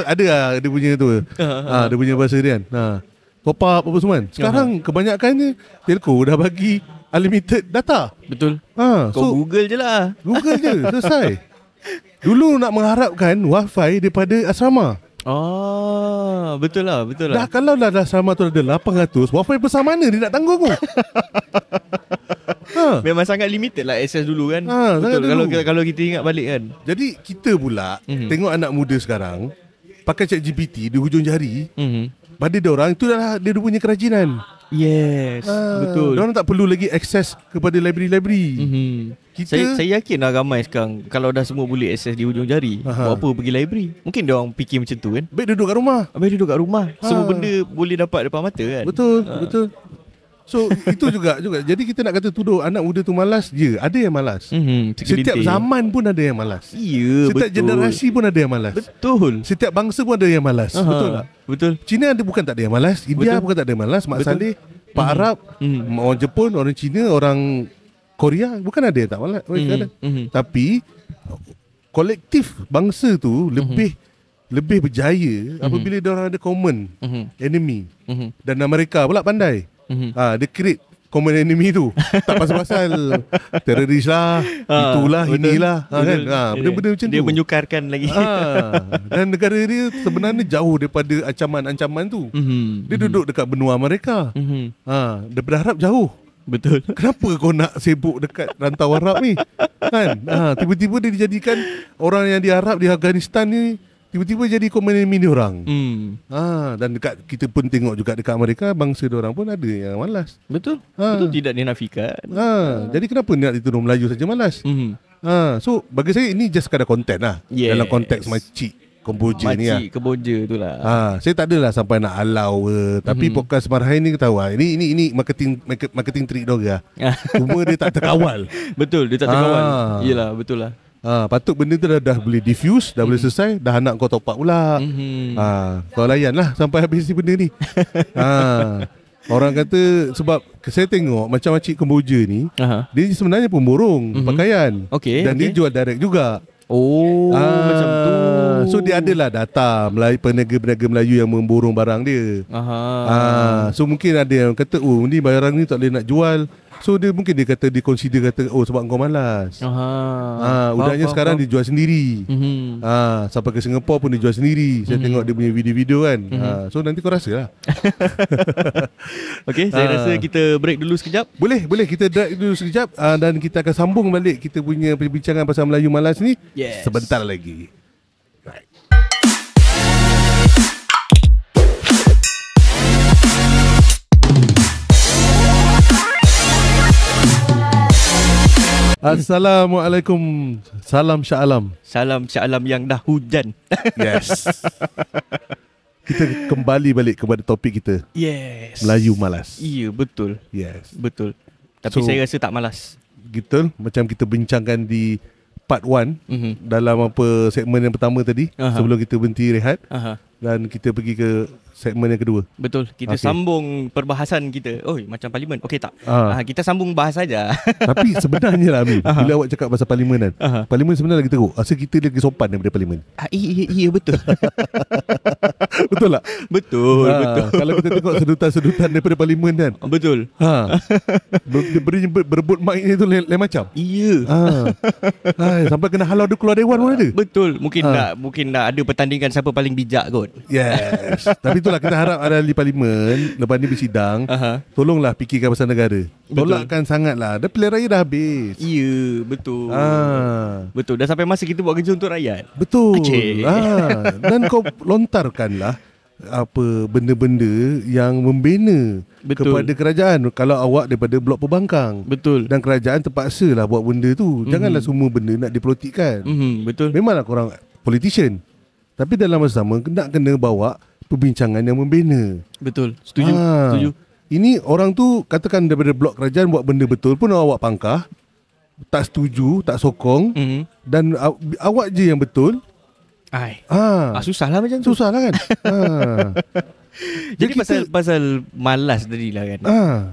Ada lah dia punya tu. Dia punya bahasa dia kan. Pop up apa semua. Sekarang kebanyakannya telco dah bagi unlimited data. Betul. Kau Google je lah. Google je, selesai. Dulu nak mengharapkan wifi daripada asrama. Betul lah. Dah kalau dah asrama tu ada 800, wifi besar mana dia nak tanggung tu? Memang sangat limited lah access dulu kan. Betul dulu. Kalau kita ingat balik kan. Jadi kita pula tengok anak muda sekarang pakai ChatGPT di hujung jari. Pada diorang itu adalah dia punya kerajinan. Yes, betul. Diorang tak perlu lagi akses kepada library-library. Saya yakin lah ramai sekarang kalau dah semua boleh akses di hujung jari, buat apa pergi library? Mungkin diorang fikir macam tu kan. Baik duduk kat rumah. Semua benda boleh dapat depan mata kan. Betul. So itu juga. Jadi kita nak kata tuduh anak muda tu malas, ada yang malas. Setiap zaman pun ada yang malas. Setiap generasi pun ada yang malas. Betul. Setiap bangsa pun ada yang malas. Betul tak? Betul. Cina ada bukan tak ada yang malas, India bukan tak ada yang malas, Mak Saleh, Pak Arab, orang Jepun, orang Cina, orang Korea bukan ada yang tak malas. Tapi kolektif bangsa tu lebih berjaya apabila dia orang ada common enemy. Dan mereka pula pandai. Dia create common enemy tu. Tak pasal-pasal teroris lah, itulah, inilah kan. Benda-benda macam tu. Dia menyukarkan lagi. Dan negara dia sebenarnya jauh daripada ancaman-ancaman tu. Dia duduk dekat benua mereka. Dia berharap jauh. Betul. Kenapa kau nak sibuk dekat rantau Arab ni? Kan? Tiba-tiba dia dijadikan orang yang di Arab, di Afghanistan ni, tiba-tiba jadi common enemy ni orang. Dan dekat kita pun tengok juga dekat mereka, bangsa diorang pun ada yang malas. Betul. Betul, tidak dinafikan. Jadi kenapa nak dituduh Melayu saja malas? So bagi saya ini just sekadar konten lah. Dalam konteks makcik Kemboja ni lah. Makcik Kemboja tu lah. Saya tak adalah sampai nak halau ke. Tapi podcast Marhain ni tahu lah, ini marketing trick dia. Cuma dia tak terkawal. Betul, dia tak terkawal. Yelah, betul lah. Patut benda tu dah boleh diffuse, dah boleh selesai, dah anak kau top up pula. Kau layan lah sampai habis si benda ni. Orang kata, sebab saya tengok macam makcik Kemboja ni, dia sebenarnya pemborong pakaian. Dan dia jual direct juga. Macam tu. So dia adalah data peniaga-peniaga Melayu yang memborong barang dia. So mungkin ada yang kata, ni barang ni tak boleh nak jual. So dia kata, dia consider kata, sebab kau malas. Udahnya sekarang dia jual sendiri. Sampai ke Singapura pun dia jual sendiri. Saya tengok dia punya video-video kan. So nanti kau rasa lah. Okay, saya rasa kita break dulu sekejap. Boleh kita break dulu sekejap. Dan kita akan sambung balik kita punya perbincangan pasal Melayu malas ni sebentar lagi. Assalamualaikum. Salam Shah Alam. Salam Shah Alam yang dah hujan. Yes. Kita kembali balik kepada topik kita. Yes. Melayu malas. Ya, betul. Yes. Betul. Tapi saya rasa tak malas. Gitu, macam kita bincangkan di part 1 dalam segmen yang pertama tadi, sebelum kita berhenti rehat. dan kita pergi ke segmen yang kedua. Betul. Kita sambung perbahasan kita. Macam parlimen. Okey tak? Kita sambung bahas saja. Tapi sebenarnya lah Amin, bila awak cakap pasal parlimen kan, parlimen sebenarnya lagi teruk. Asal kita lagi sopan daripada parlimen. Iya betul. Betul tak? Betul. Kalau kita tengok sedutan-sedutan daripada parlimen kan. Betul. Berebut mic ni tu lain macam. Iya. Sampai kena halau dia keluar dewan pun ada. Betul. Mungkin nak ada pertandingan siapa paling bijak kot. Yes. Tapi itulah kita harap ada di parlimen lepas ni bersidang, tolonglah fikirkan pasal negara. Tolakkan sangatlah. Dah pilihan raya dah habis. Ya, betul. Betul. Dah sampai masa kita buat kerja untuk rakyat. Betul. Dan kau lontarkanlah apa benda-benda yang membina kepada kerajaan. Kalau awak daripada blok pembangkang, betul, dan kerajaan terpaksa lah buat benda tu. Janganlah semua benda nak dipolitikkan. Betul. Memanglah korang politician, tapi dalam masa sama nak kena bawa perbincangan yang membina. Betul. Setuju. Ini orang tu katakan daripada blok kerajaan buat benda betul pun awak pangkah, tak setuju, tak sokong, dan awak je yang betul. Susah lah macam tu. Susah lah kan. Jadi pasal malas tadi lah kan.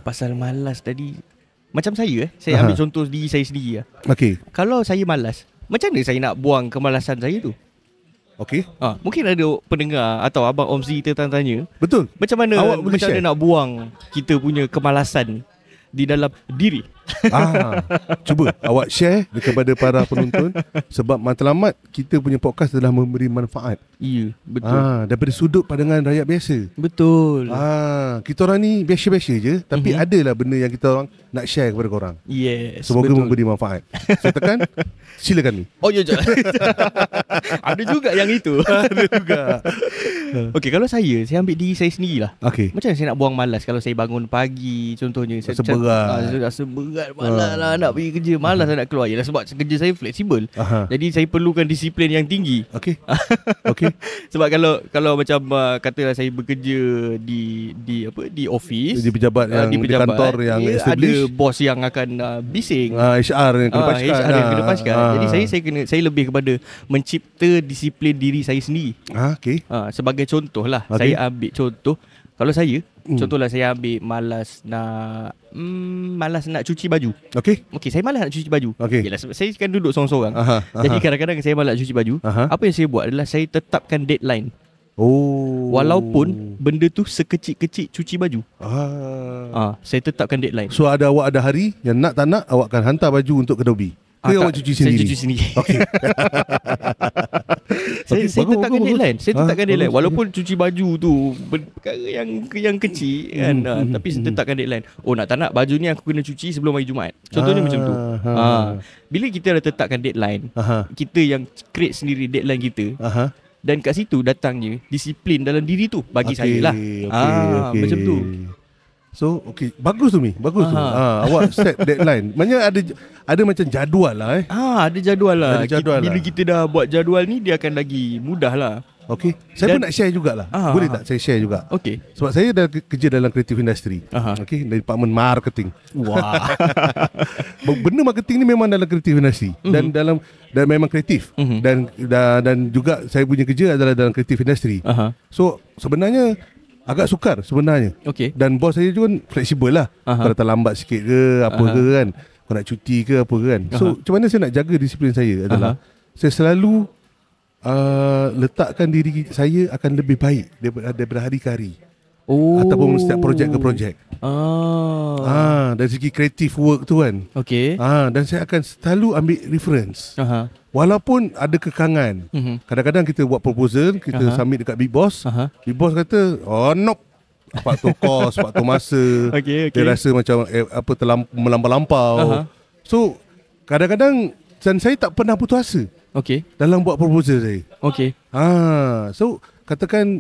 Pasal malas tadi, macam saya ambil contoh diri saya sendiri lah. Okay. Kalau saya malas, macam mana saya nak buang kemalasan saya tu? Okay. Mungkin ada pendengar atau Abang Omzi tanya. Betul. Macam mana nak buang kita punya kemalasan di dalam diri? Cuba awak share kepada para penonton. Sebab matlamat kita punya podcast adalah memberi manfaat. Ya, betul. Daripada sudut pandangan rakyat biasa. Betul. Kita orang ni biasa-biasa je, tapi adalah benda yang kita orang nak share kepada korang. Yes. Semoga memberi manfaat. Saya tekan, silakan ni. Ya. Ada juga yang itu. Ada juga. Okey, kalau saya ambil diri saya sendirilah. Okay. Macam mana saya nak buang malas kalau saya bangun pagi contohnya? Rasa berat. Rasa berat, malas lah nak pergi kerja, malas lah nak keluar. Yalah, sebab kerja saya fleksibel. Jadi saya perlukan disiplin yang tinggi. Okay. Sebab kalau macam katalah saya bekerja di office, di pejabat yang di kantor yang ada established, bos yang akan bising, HR yang kena paskan. HR yang kena paskan. Jadi saya lebih kepada mencipta disiplin diri saya sendiri. Okay. Sebagai contoh lah, saya ambil contoh. Kalau saya contohlah saya ambil malas nak cuci baju. Okay, saya malas nak cuci baju. Yalah, saya kan duduk seorang-seorang. Jadi kadang-kadang saya malas nak cuci baju. Apa yang saya buat adalah saya tetapkan deadline. Walaupun benda tu sekecil-kecil cuci baju. Saya tetapkan deadline. So awak ada hari yang nak tak nak awak akan hantar baju untuk Adobe. Awak cuci sendiri? Saya cuci sendiri. Okay. Saya tetapkan deadline. Saya tetapkan deadline. Walaupun cuci baju tu perkara yang kecil kan, tapi saya tetapkan deadline. Nak tak nak baju ni aku kena cuci sebelum hari Jumaat. Contohnya macam tu. Bila kita dah tetapkan deadline, kita yang create sendiri deadline kita. Dan kat situ datangnya disiplin dalam diri tu bagi saya lah. Macam tu. So bagus tu Mi, bagus tu. Awak set deadline. Maknanya ada macam jadual lah. Ada jadual lah. Bila kita dah buat jadual ni, dia akan lagi mudah lah. Saya pun nak share jugalah. Boleh tak saya share juga? Sebab saya dah kerja dalam creative industry. Dari department marketing. Wah. Benda marketing ni memang dalam creative industry. Dan memang kreatif. Dan juga saya punya kerja adalah dalam creative industry. So sebenarnya agak sukar sebenarnya. Dan bos saya juga fleksibel lah. Kalau terlambat sikit ke apa ke kan, kau nak cuti ke apa ke kan. So macam mana saya nak jaga disiplin saya adalah saya selalu letakkan diri saya akan lebih baik daripada hari ke hari. Ataupun setiap projek ke projek. Dari segi creative work tu kan. Dan saya akan selalu ambil reference. Walaupun ada kekangan. Kadang-kadang kita buat proposal, kita submit dekat Big Boss. Big Boss kata, nope, faktor kos, faktor masa. Dia rasa macam melampau-lampau. So kadang-kadang dan saya tak pernah putus asa dalam buat proposal saya. So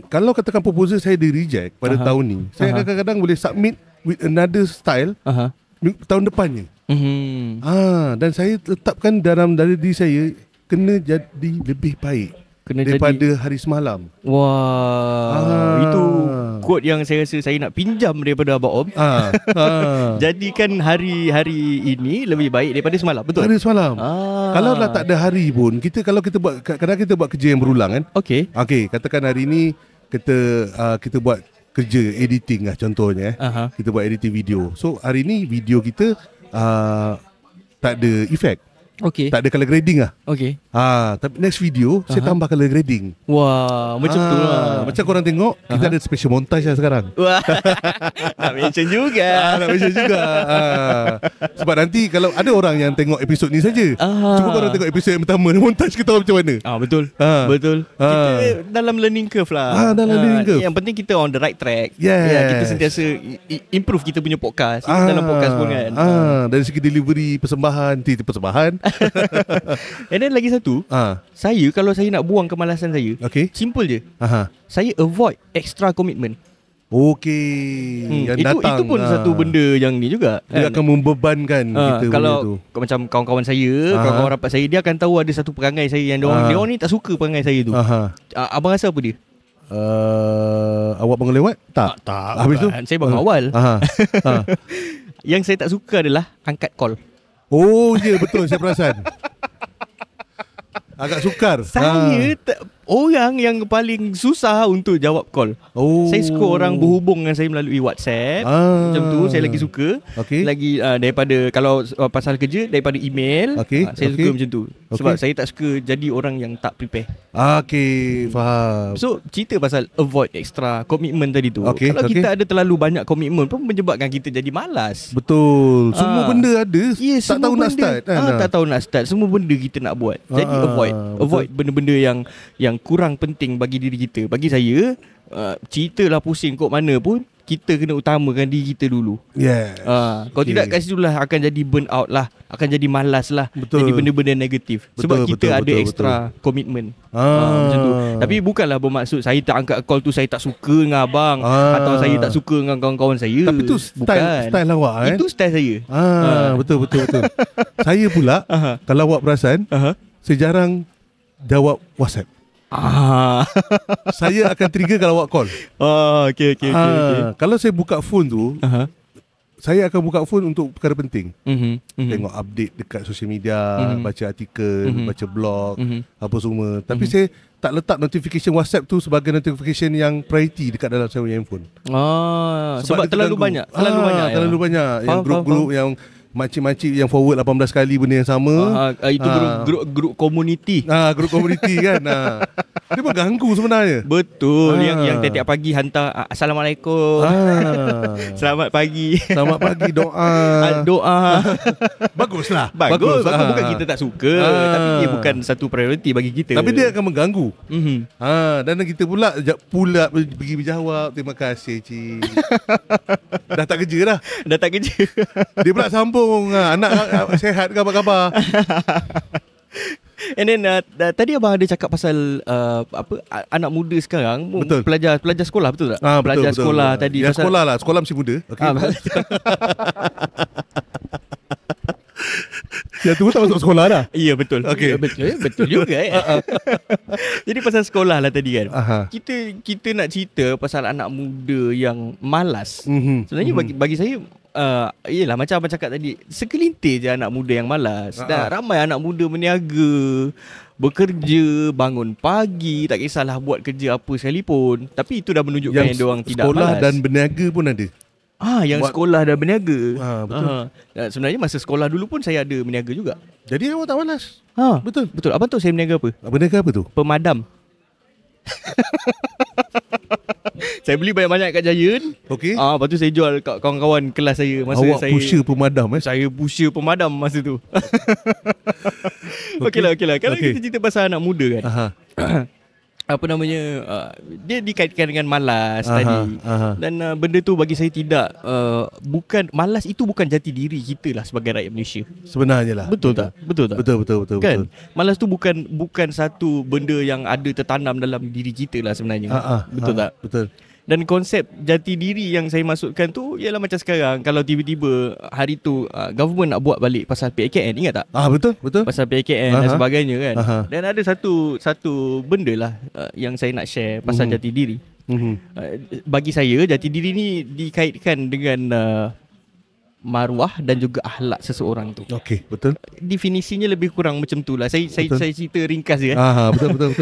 kalau katakan proposal saya di reject pada tahun ni, saya kadang-kadang boleh submit with another style tahun depannya. Dan saya tetapkan dalam diri saya kena jadi lebih baik daripada hari semalam. Itu quote yang saya rasa saya nak pinjam daripada Abang Om. Jadikan hari ini lebih baik daripada semalam. Betul? Hari semalam. Kalau tak ada hari pun, kalau kita buat, kadang kita buat kerja yang berulang kan. Katakan hari ni kita buat kerja editing lah contohnya. Kita buat editing video. So hari ni video kita tak ada efek. Tak ada color grading lah. Tapi next video saya tambah color grading. Wah, macam tu lah. Macam korang tengok, kita ada special montage lah sekarang. Wah. Nak mention juga. Sebab nanti kalau ada orang yang tengok episod ni saja, cuba korang tengok episod yang pertama, montage kita macam mana. Betul. Betul. Kita dalam learning curve lah. Dalam learning curve. Yang penting kita on the right track. Yes. Kita sentiasa improve kita punya podcast. Dalam podcast pun kan. Dari segi delivery, persembahan. And then lagi satu, saya kalau saya nak buang kemalasan saya, simple je. Saya avoid extra commitment. Yang datang, itu pun satu benda yang ni juga. Dia akan membebankan kita. Kalau macam kawan-kawan saya, kawan-kawan rapat saya, dia akan tahu ada satu perangai saya yang dia orang ni tak suka perangai saya tu. Abang rasa apa dia? Awak bangun lewat? Tak. Habis tu saya bangun awal. Yang saya tak suka adalah angkat call. Betul, saya perasan. Agak sukar. Saya orang yang paling susah untuk jawab call. Saya suka orang berhubung dengan saya melalui WhatsApp. Macam tu saya lagi suka. Lagi daripada kalau pasal kerja, daripada email. Saya suka macam tu. Sebab saya tak suka jadi orang yang tak prepare. Faham. So cerita pasal avoid extra commitment tadi tu. Kalau kita ada terlalu banyak komitmen pun menyebabkan kita jadi malas. Betul. Semua benda ada. Tak tahu nak start. Tak tahu nak start. Semua benda kita nak buat. Jadi avoid benda-benda yang kurang penting bagi diri kita. Bagi saya, ceritalah pusing kot mana pun, kita kena utamakan diri kita dulu. Kalau tidak kat situ lah akan jadi burn out lah, akan jadi malas lah. Jadi benda-benda negatif. Sebab kita ada extra komitmen. Macam tu. Tapi bukanlah bermaksud saya tak angkat call tu saya tak suka dengan abang, atau saya tak suka dengan kawan-kawan saya. Tapi tu style awak. Itu style saya. Betul. Saya pula, kalau awak perasan, saya jarang jawab WhatsApp. Saya akan trigger kalau awak call. Okay. Kalau saya buka phone tu, saya akan buka phone untuk perkara penting. Tengok update dekat social media, baca artikel, baca blog, apa semua. Tapi saya tak letak notification WhatsApp tu sebagai notification yang priority dekat dalam saya punya handphone. Sebab terlalu banyak. Terlalu banyak yang grup-grup yang makcik-makcik yang forward 18 kali benda yang sama. Itu grup community. Grup community kan. Dia mengganggu sebenarnya. Betul. Yang tiap pagi hantar Assalamualaikum. Selamat pagi. Selamat pagi, doa. Baguslah. Bagus. Bukan kita tak suka, tapi dia bukan satu priority bagi kita. Tapi dia akan mengganggu. Dan kita pula pergi berjawab, terima kasih cik. Dah tak kerja dah. Dia pula sambung, anak sihat ke apa-apa. And then tadi abang ada cakap pasal anak muda sekarang. Betul. Pelajar sekolah, betul tak? Pelajar sekolah tadi. Ya, pasal sekolah mesti muda. Yang tu tak masuk sekolah dah. Ya, betul. Betul juga. Jadi pasal sekolah lah tadi kan. Kita nak cerita pasal anak muda yang malas. Sebenarnya bagi saya, yelah macam abang cakap tadi, sekelintir je anak muda yang malas. Dan ramai anak muda meniaga, bekerja, bangun pagi, tak kisahlah buat kerja apa sekalipun. Tapi itu dah menunjukkan yang diorang tidak malas. Sekolah dan berniaga pun ada. Yang sekolah dan berniaga. Betul. Sebenarnya masa sekolah dulu pun saya ada berniaga juga. Jadi awak tak malas. Betul. Abang tahu saya berniaga apa? Berniaga apa tu? Pemadam. Saya beli banyak-banyak kat Giant. Lepas tu saya jual kat kawan-kawan kelas saya. Awak pusher pemadam Saya pusher pemadam masa tu. Okeylah. Kalau kita cerita pasal anak muda kan, apa namanya, dia dikaitkan dengan malas tadi. Dan benda tu bagi saya tidak, bukan, malas itu bukan jati diri kita lah sebagai rakyat Malaysia sebenarnya lah. Betul tak? Betul kan? Malas tu bukan satu benda yang ada tertanam dalam diri kita lah sebenarnya. Betul tak? Betul. Dan konsep jati diri yang saya masukkan tu ialah macam sekarang, kalau tiba-tiba hari tu government nak buat balik pasal PKN, ingat tak? Betul. Pasal PKN dan sebagainya kan. Dan ada satu benda lah yang saya nak share pasal jati diri. Bagi saya jati diri ni dikaitkan dengan maruah dan juga akhlak seseorang tu. Okey, betul. Definisinya lebih kurang macam tu lah. Saya cerita ringkas je.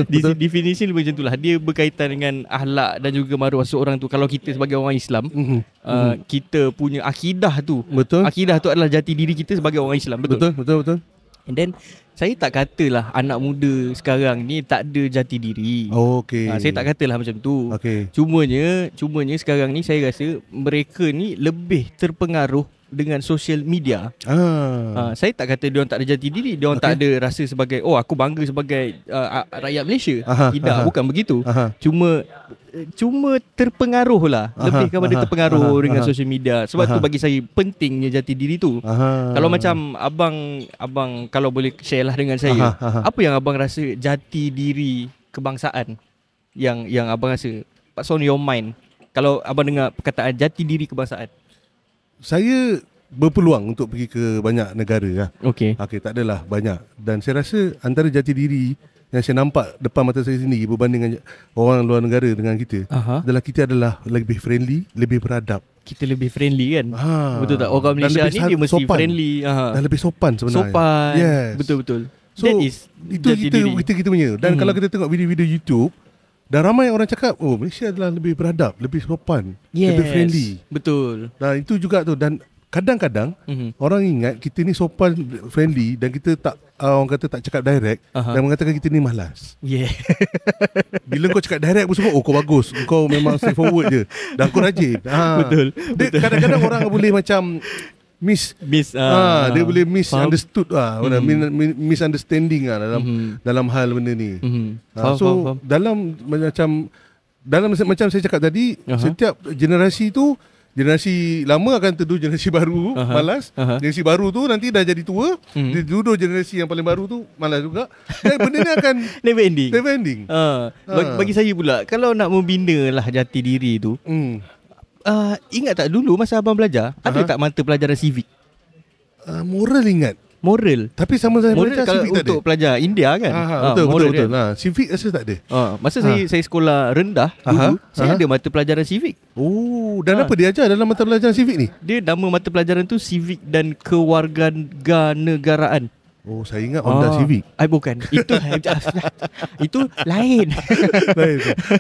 Betul. Definisi lebih macam tu lah. Dia berkaitan dengan akhlak dan juga maruah seseorang tu. Kalau kita sebagai orang Islam, kita punya akidah tu. Betul. Akidah tu adalah jati diri kita sebagai orang Islam. Betul. And then saya tak katalah anak muda sekarang ni tak ada jati diri. Okey. Saya tak katalah macam tu. Okey. Cumanya sekarang ni saya rasa mereka ni lebih terpengaruh dengan social media. Saya tak kata diorang tak ada jati diri, diorang tak ada rasa sebagai aku bangga sebagai rakyat Malaysia. Tidak, bukan begitu. Cuma terpengaruh lah, lebih kepada terpengaruh dengan social media. Sebab tu bagi saya pentingnya jati diri tu. Kalau macam abang kalau boleh share lah dengan saya, apa yang abang rasa jati diri kebangsaan yang abang rasa what's on your mind kalau abang dengar perkataan jati diri kebangsaan? Saya berpeluang untuk pergi ke banyak negara lah. Okey, tak adalah banyak. Dan saya rasa antara jati diri yang saya nampak depan mata saya sendiri berbanding dengan orang luar negara dengan kita, adalah kita adalah lebih friendly, lebih beradab. Kita lebih friendly kan? Betul tak? Orang Malaysia ni dia mesti sopan. Friendly. Dan lebih sopan sebenarnya. Sopan. Yes. Betul. So, itu kita punya. Dan kalau kita tengok video-video YouTube, dan ramai orang cakap, Malaysia adalah lebih beradab, lebih sopan, lebih friendly. Betul. Dan itu juga tu. Dan kadang-kadang orang ingat kita ni sopan, friendly, dan kita tak, orang kata tak cakap direct, dan mengatakan kita ni malas. Bila kau cakap direct pun semua, kau bagus, kau memang straightforward je, dan kau rajin. Betul. Kadang-kadang orang boleh macam dia boleh misunderstood misunderstanding dalam hal benda ni. Faham. dalam macam saya cakap tadi, setiap generasi tu, generasi lama akan teduh generasi baru malas. Generasi baru tu nanti dah jadi tua, dia duduk generasi yang paling baru tu malas juga. Dan benda ni akan never ending. Bagi saya pula, kalau nak membina lah jati diri tu, ingat tak dulu masa abang belajar, ada tak mata pelajaran civic? Moral ingat. Moral. Tapi sama saya belajar civic tak ada. Untuk pelajar India kan. Betul. Civic rasa tak ada. Masa saya sekolah rendah dulu, saya ada mata pelajaran civic. Dan apa dia ajar dalam mata pelajaran civic ni? Dia nama mata pelajaran tu civic dan kewarganegaraan. Saya ingat Honda Civic. Bukan. Itu lain.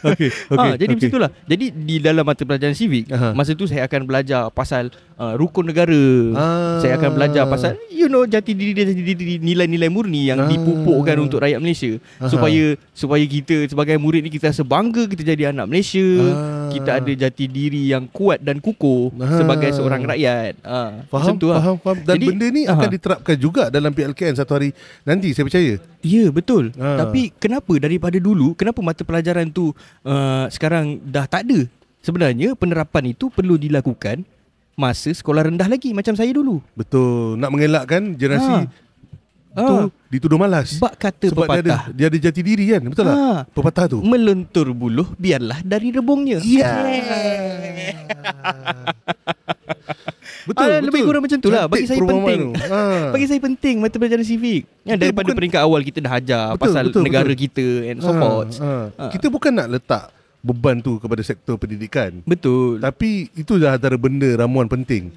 Okey. Jadi macam itulah. Jadi di dalam mata pelajaran civic, masa tu saya akan belajar pasal rukun negara. Saya akan belajar pasal jati diri, nilai-nilai murni yang dipupukkan untuk rakyat Malaysia, supaya kita sebagai murid ni kita rasa bangga kita jadi anak Malaysia. Kita ada jati diri yang kuat dan kukuh sebagai seorang rakyat. Faham. Dan jadi, benda ni akan diterapkan juga dalam PLKN satu hari nanti, saya percaya. Ya, betul. Tapi kenapa daripada dulu, kenapa mata pelajaran tu sekarang dah tak ada? Sebenarnya penerapan itu perlu dilakukan masa sekolah rendah lagi, macam saya dulu. Betul. Nak mengelakkan generasi tu dituduh malas. Sebab kata sebab pepatah, dia ada jati diri kan. Betul tak? Pepatah tu, melentur buluh biarlah dari rebungnya. Betul. Lebih kurang macam tu lah. Bagi saya penting. Bagi saya penting mata pelajaran civic. Daripada peringkat awal kita dah ajar pasal negara kita and so forth. Kita bukan nak letak beban tu kepada sektor pendidikan. Betul. Tapi itu dah antara benda ramuan penting.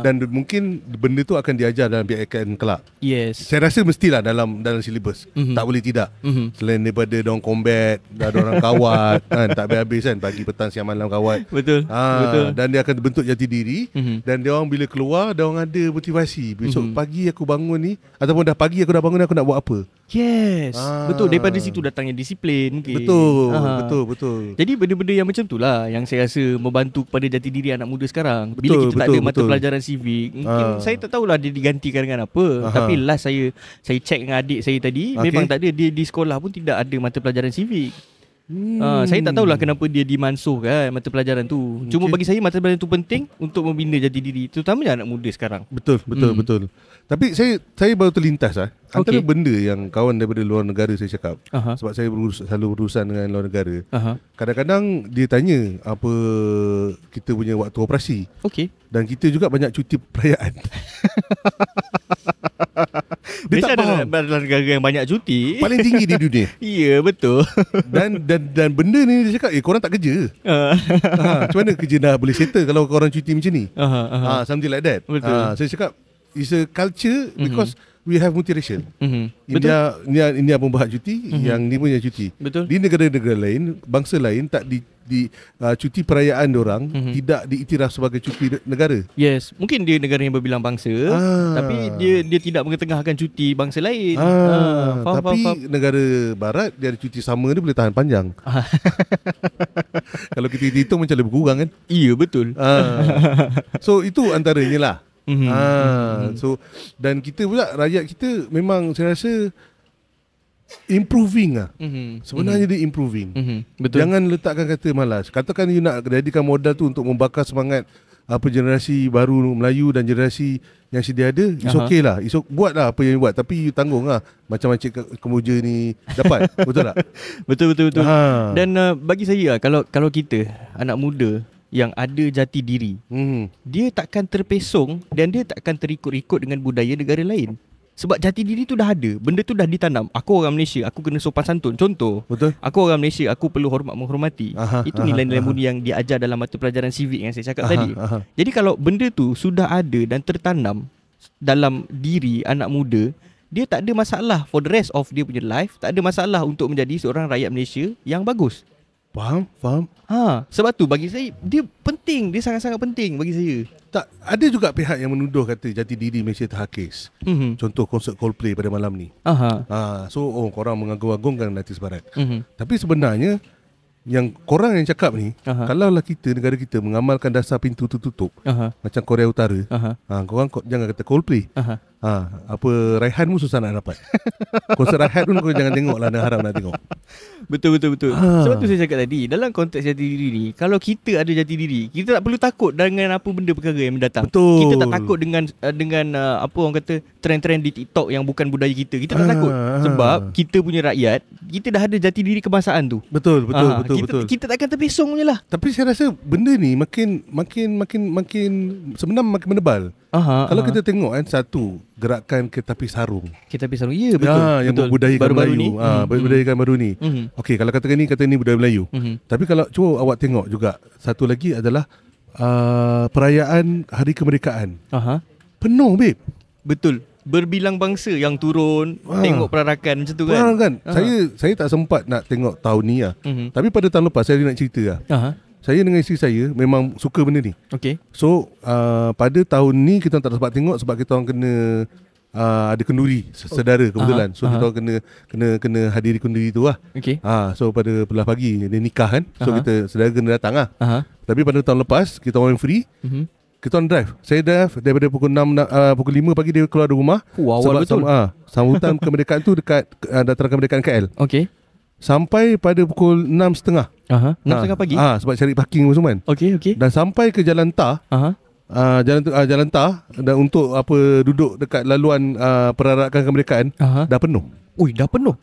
Dan mungkin benda tu akan diajar dalam PLKN kelak. Yes. Saya rasa mestilah dalam silibus. Tak boleh tidak. Selain daripada diorang combat, dah diorang kawat kan, tak habis-habis kan, pagi petang siang malam kawat. Betul. Betul. Dan dia akan bentuk jati diri. Dan diorang bila keluar, diorang ada motivasi. Besok pagi aku bangun ni, ataupun dah pagi aku dah bangun, aku nak buat apa. Yes. Betul. Daripada situ datangnya disiplin mungkin. Betul. Jadi benda-benda yang macam tu lah yang saya rasa membantu kepada jati diri anak muda sekarang. Bila kita tak ada mata pelajaran civic, mungkin saya tak tahulah dia digantikan dengan apa. Tapi last saya check dengan adik saya tadi, memang tak ada. Dia di sekolah pun tidak ada mata pelajaran civic. Saya tak tahulah kenapa dia dimansuhkan mata pelajaran tu. Cuma bagi saya mata pelajaran tu penting untuk membina jati diri, terutamanya anak muda sekarang. Betul. Tapi saya baru terlintas antara benda yang kawan daripada luar negara saya cakap. Sebab saya selalu berurusan dengan luar negara. Kadang-kadang dia tanya apa kita punya waktu operasi. Dan kita juga banyak cuti perayaan. Malaysia adalah negara yang banyak cuti. Paling tinggi di dunia. Ya, betul. Dan benda ni dia cakap, korang tak kerja. Macam mana kerja dah boleh settle kalau korang cuti macam ni? Something like that. Saya cakap, it's a culture because we have multiracial. India pun berhak cuti, yang ni pun yang cuti. Betul. Di negara-negara lain, bangsa lain tak cuti perayaan diorang tidak diiktiraf sebagai cuti negara. Yes, mungkin dia negara yang berbilang bangsa, tapi dia tidak mengetengahkan cuti bangsa lain. Tapi negara barat dia ada cuti sama, dia boleh tahan panjang. Kalau kita hitung macam lebih kurang kan? Iya, betul. So itu antaranya lah. So dan kita pula, rakyat kita memang saya rasa improving lah. Sebenarnya dia improving. Betul. Jangan letakkan kata malas. Katakan you nak jadikan modal tu untuk membakar semangat generasi baru Melayu dan generasi yang sedia ada, it's okay lah. Buat lah apa yang you buat, tapi you tanggung lah macam Kemuja ni dapat. Betul tak? Betul. Dan bagi saya, kalau kita anak muda yang ada jati diri, dia takkan terpesong dan dia takkan terikut-ikut dengan budaya negara lain. Sebab jati diri tu dah ada, benda tu dah ditanam. Aku orang Malaysia, aku kena sopan santun. Contoh, betul. Aku orang Malaysia, aku perlu hormat menghormati. Itu nilai-nilai mulia yang diajar dalam mata pelajaran civic yang saya cakap tadi. Jadi kalau benda tu sudah ada dan tertanam dalam diri anak muda, dia tak ada masalah for the rest of dia punya life. Tak ada masalah untuk menjadi seorang rakyat Malaysia yang bagus. Faham? Sebab tu bagi saya dia penting, dia sangat-sangat penting bagi saya. Tak, ada juga pihak yang menuduh kata jati diri Malaysia terhakis. Contoh konsert Coldplay pada malam ni. So korang mengagung-agungkan artis barat. Tapi sebenarnya yang korang yang cakap ni, kalaulah kita, negara kita mengamalkan dasar pintu tutup, macam Korea Utara, korang jangan kata Coldplay. Raihan pun susah nak dapat. Konsert Raihan pun kau jangan tengok lah, harap nak tengok. Betul. Sebab tu saya cakap tadi, dalam konteks jati diri ni, kalau kita ada jati diri, kita tak perlu takut dengan apa benda perkara yang mendatang. Betul. Kita tak takut dengan apa orang kata trend-trend di TikTok yang bukan budaya kita. Kita tak takut sebab kita punya rakyat, kita dah ada jati diri kebangsaan tu. Betul. Kita takkan terpesong je lah. Tapi saya rasa benda ni makin sebenarnya makin menebal. Kalau kita tengok kan, satu gerakan Keretapi Sarung. Keretapi Sarung, ya betul. Yang berbudayakan Melayu. Berbudayakan baru ni. Okey, kalau kata ni budaya Melayu. Tapi kalau cuba awak tengok juga, satu lagi adalah perayaan Hari Kemerdekaan. Penuh, babe. Betul. Berbilang bangsa yang turun, tengok perarakan macam tu kan. Perarakan. Saya tak sempat nak tengok tahun ni lah. Tapi pada tahun lepas saya nak cerita lah. Saya dengan isteri saya memang suka benda ni. Okay. So pada tahun ni kita tak sempat tengok sebab kita orang kena ada kenduri saudara kebetulan. So kita orang kena hadiri kenduri tu lah. Okay. So pada belah pagi dia nikah kan. So kita saudara kena datang lah. Tapi pada tahun lepas kita orang free. Kita orang drive. Saya drive daripada pukul 5 pagi dia keluar dari rumah. Awal betul. Sambutan kemerdekaan tu dekat Dataran Kemerdekaan KL. Okay. Sampai pada pukul 6.30. 6.30 pagi. Sebab cari parking semua kan. Okay. Dan sampai ke Jalan Tar. Jalan Tar, dan untuk duduk dekat laluan perarakan kemerdekaan dah penuh. Ui, dah penuh.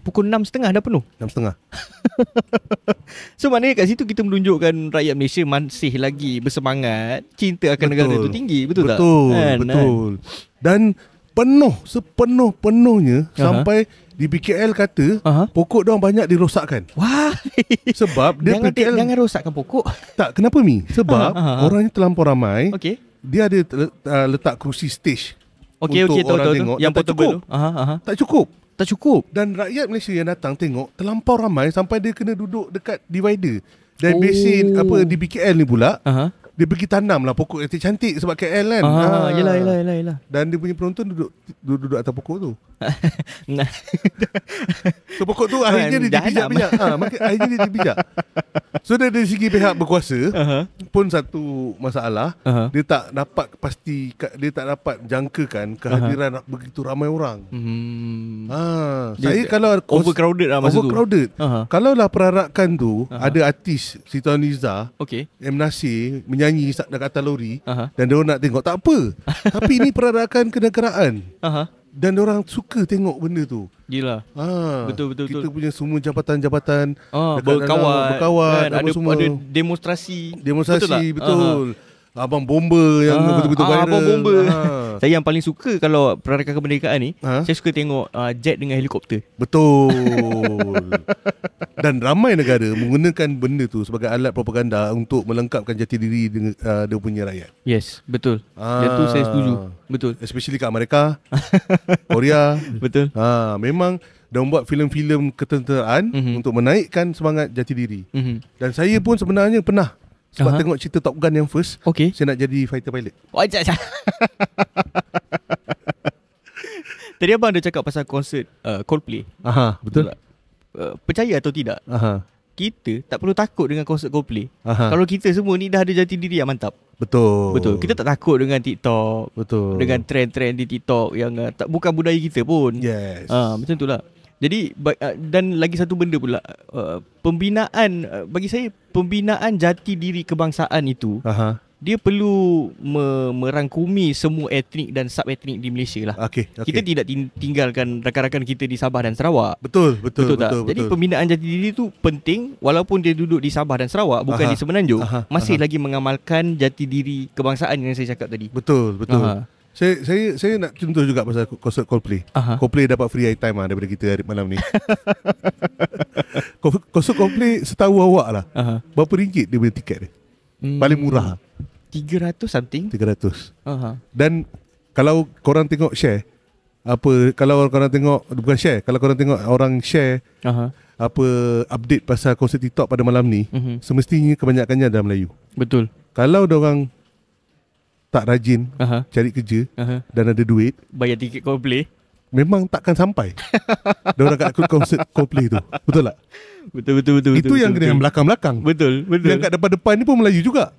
Pukul 6.30 dah penuh. 6.30. So maknanya kat situ kita menunjukkan rakyat Malaysia masih lagi bersemangat, cinta akan negara itu tinggi. Betul tak? Betul. Dan penuh, sepenuh-penuhnya sampai di BKL kata pokok diorang banyak dirosakkan. Wah. Sebab dia jangan rosakkan pokok. Tak, kenapa Mi? Sebab orangnya terlampau ramai. Okay. Dia ada letak kerusi stage. Okay, untuk orang tahu. tengok. Yang portable. Tak cukup. Dan rakyat Malaysia yang datang tengok terlampau ramai sampai dia kena duduk dekat divider. Dan basin di BKL ni pula dia pergi tanam lah pokok yang cantik sebab KL kan. Yelah. Dan dia punya penonton duduk atas pokok tu. So pokok tu akhirnya dia dibijak-bijak. Akhirnya dia dibijak. So dari segi pihak berkuasa pun satu masalah. Dia tak dapat jangkakan kehadiran begitu ramai orang. Saya kalau overcrowded lah masa tu. Kalau lah perarakan tu ada artis Siti Nurhaliza, M. Nasir menyanyi dekat atas lori dan dia orang nak tengok, tak apa. Tapi ini perarakan kenegaraan. Dan orang suka tengok benda tu. Gila. Betul. Kita punya semua jabatan-jabatan berkawat kan, ada semua. ada demonstrasi. Betul. Abang Bomba yang betul-betul viral. Abang Bomba. Saya yang paling suka kalau perarakan kemerdekaan ni, saya suka tengok jet dengan helikopter. Betul. Dan ramai negara menggunakan benda tu sebagai alat propaganda untuk melengkapkan jati diri dia punya rakyat. Yes, betul. Yang tu saya setuju. Betul. Especially kat Amerika, Korea. Betul. Memang dia buat filem-filem ketenteraan untuk menaikkan semangat jati diri. Dan saya pun sebenarnya pernah sebab tengok cerita Top Gun yang first, saya nak jadi fighter pilot. Tadi abang ada cakap pasal konsert Coldplay. Betul. Percaya atau tidak, kita tak perlu takut dengan konsert Coldplay. Kalau kita semua ni dah ada jati diri yang mantap. Betul. Kita tak takut dengan TikTok. Betul. Dengan trend-trend di TikTok yang bukan budaya kita pun. Yes. Macam itulah. Jadi dan lagi satu benda pula, pembinaan, bagi saya pembinaan jati diri kebangsaan itu, dia perlu merangkumi semua etnik dan sub-etnik di Malaysia lah. Kita tidak tinggalkan rakan-rakan kita di Sabah dan Sarawak. Betul tak? Jadi pembinaan jati diri itu penting, walaupun dia duduk di Sabah dan Sarawak, bukan di Semenanjung, masih lagi mengamalkan jati diri kebangsaan yang saya cakap tadi. Betul. Saya nak contoh juga pasal konsert Coldplay. Coldplay dapat free airtime daripada kita hari malam ni. Konsert Coldplay setahu awak lah, berapa ringgit dia punya tiket dia? Paling murah 300 something. 300. Dan kalau korang tengok share, kalau korang tengok, bukan share, kalau korang tengok orang share update pasal konsert TikTok pada malam ni, semestinya kebanyakannya adalah Melayu. Betul. Kalau diorang tak rajin cari kerja dan ada duit, bayar tiket Coldplay, memang takkan sampai diorang kat konsert Coldplay tu. Betul tak? Betul. Itu yang kena yang belakang-belakang. Betul. Yang kat depan-depan ni pun Melayu juga.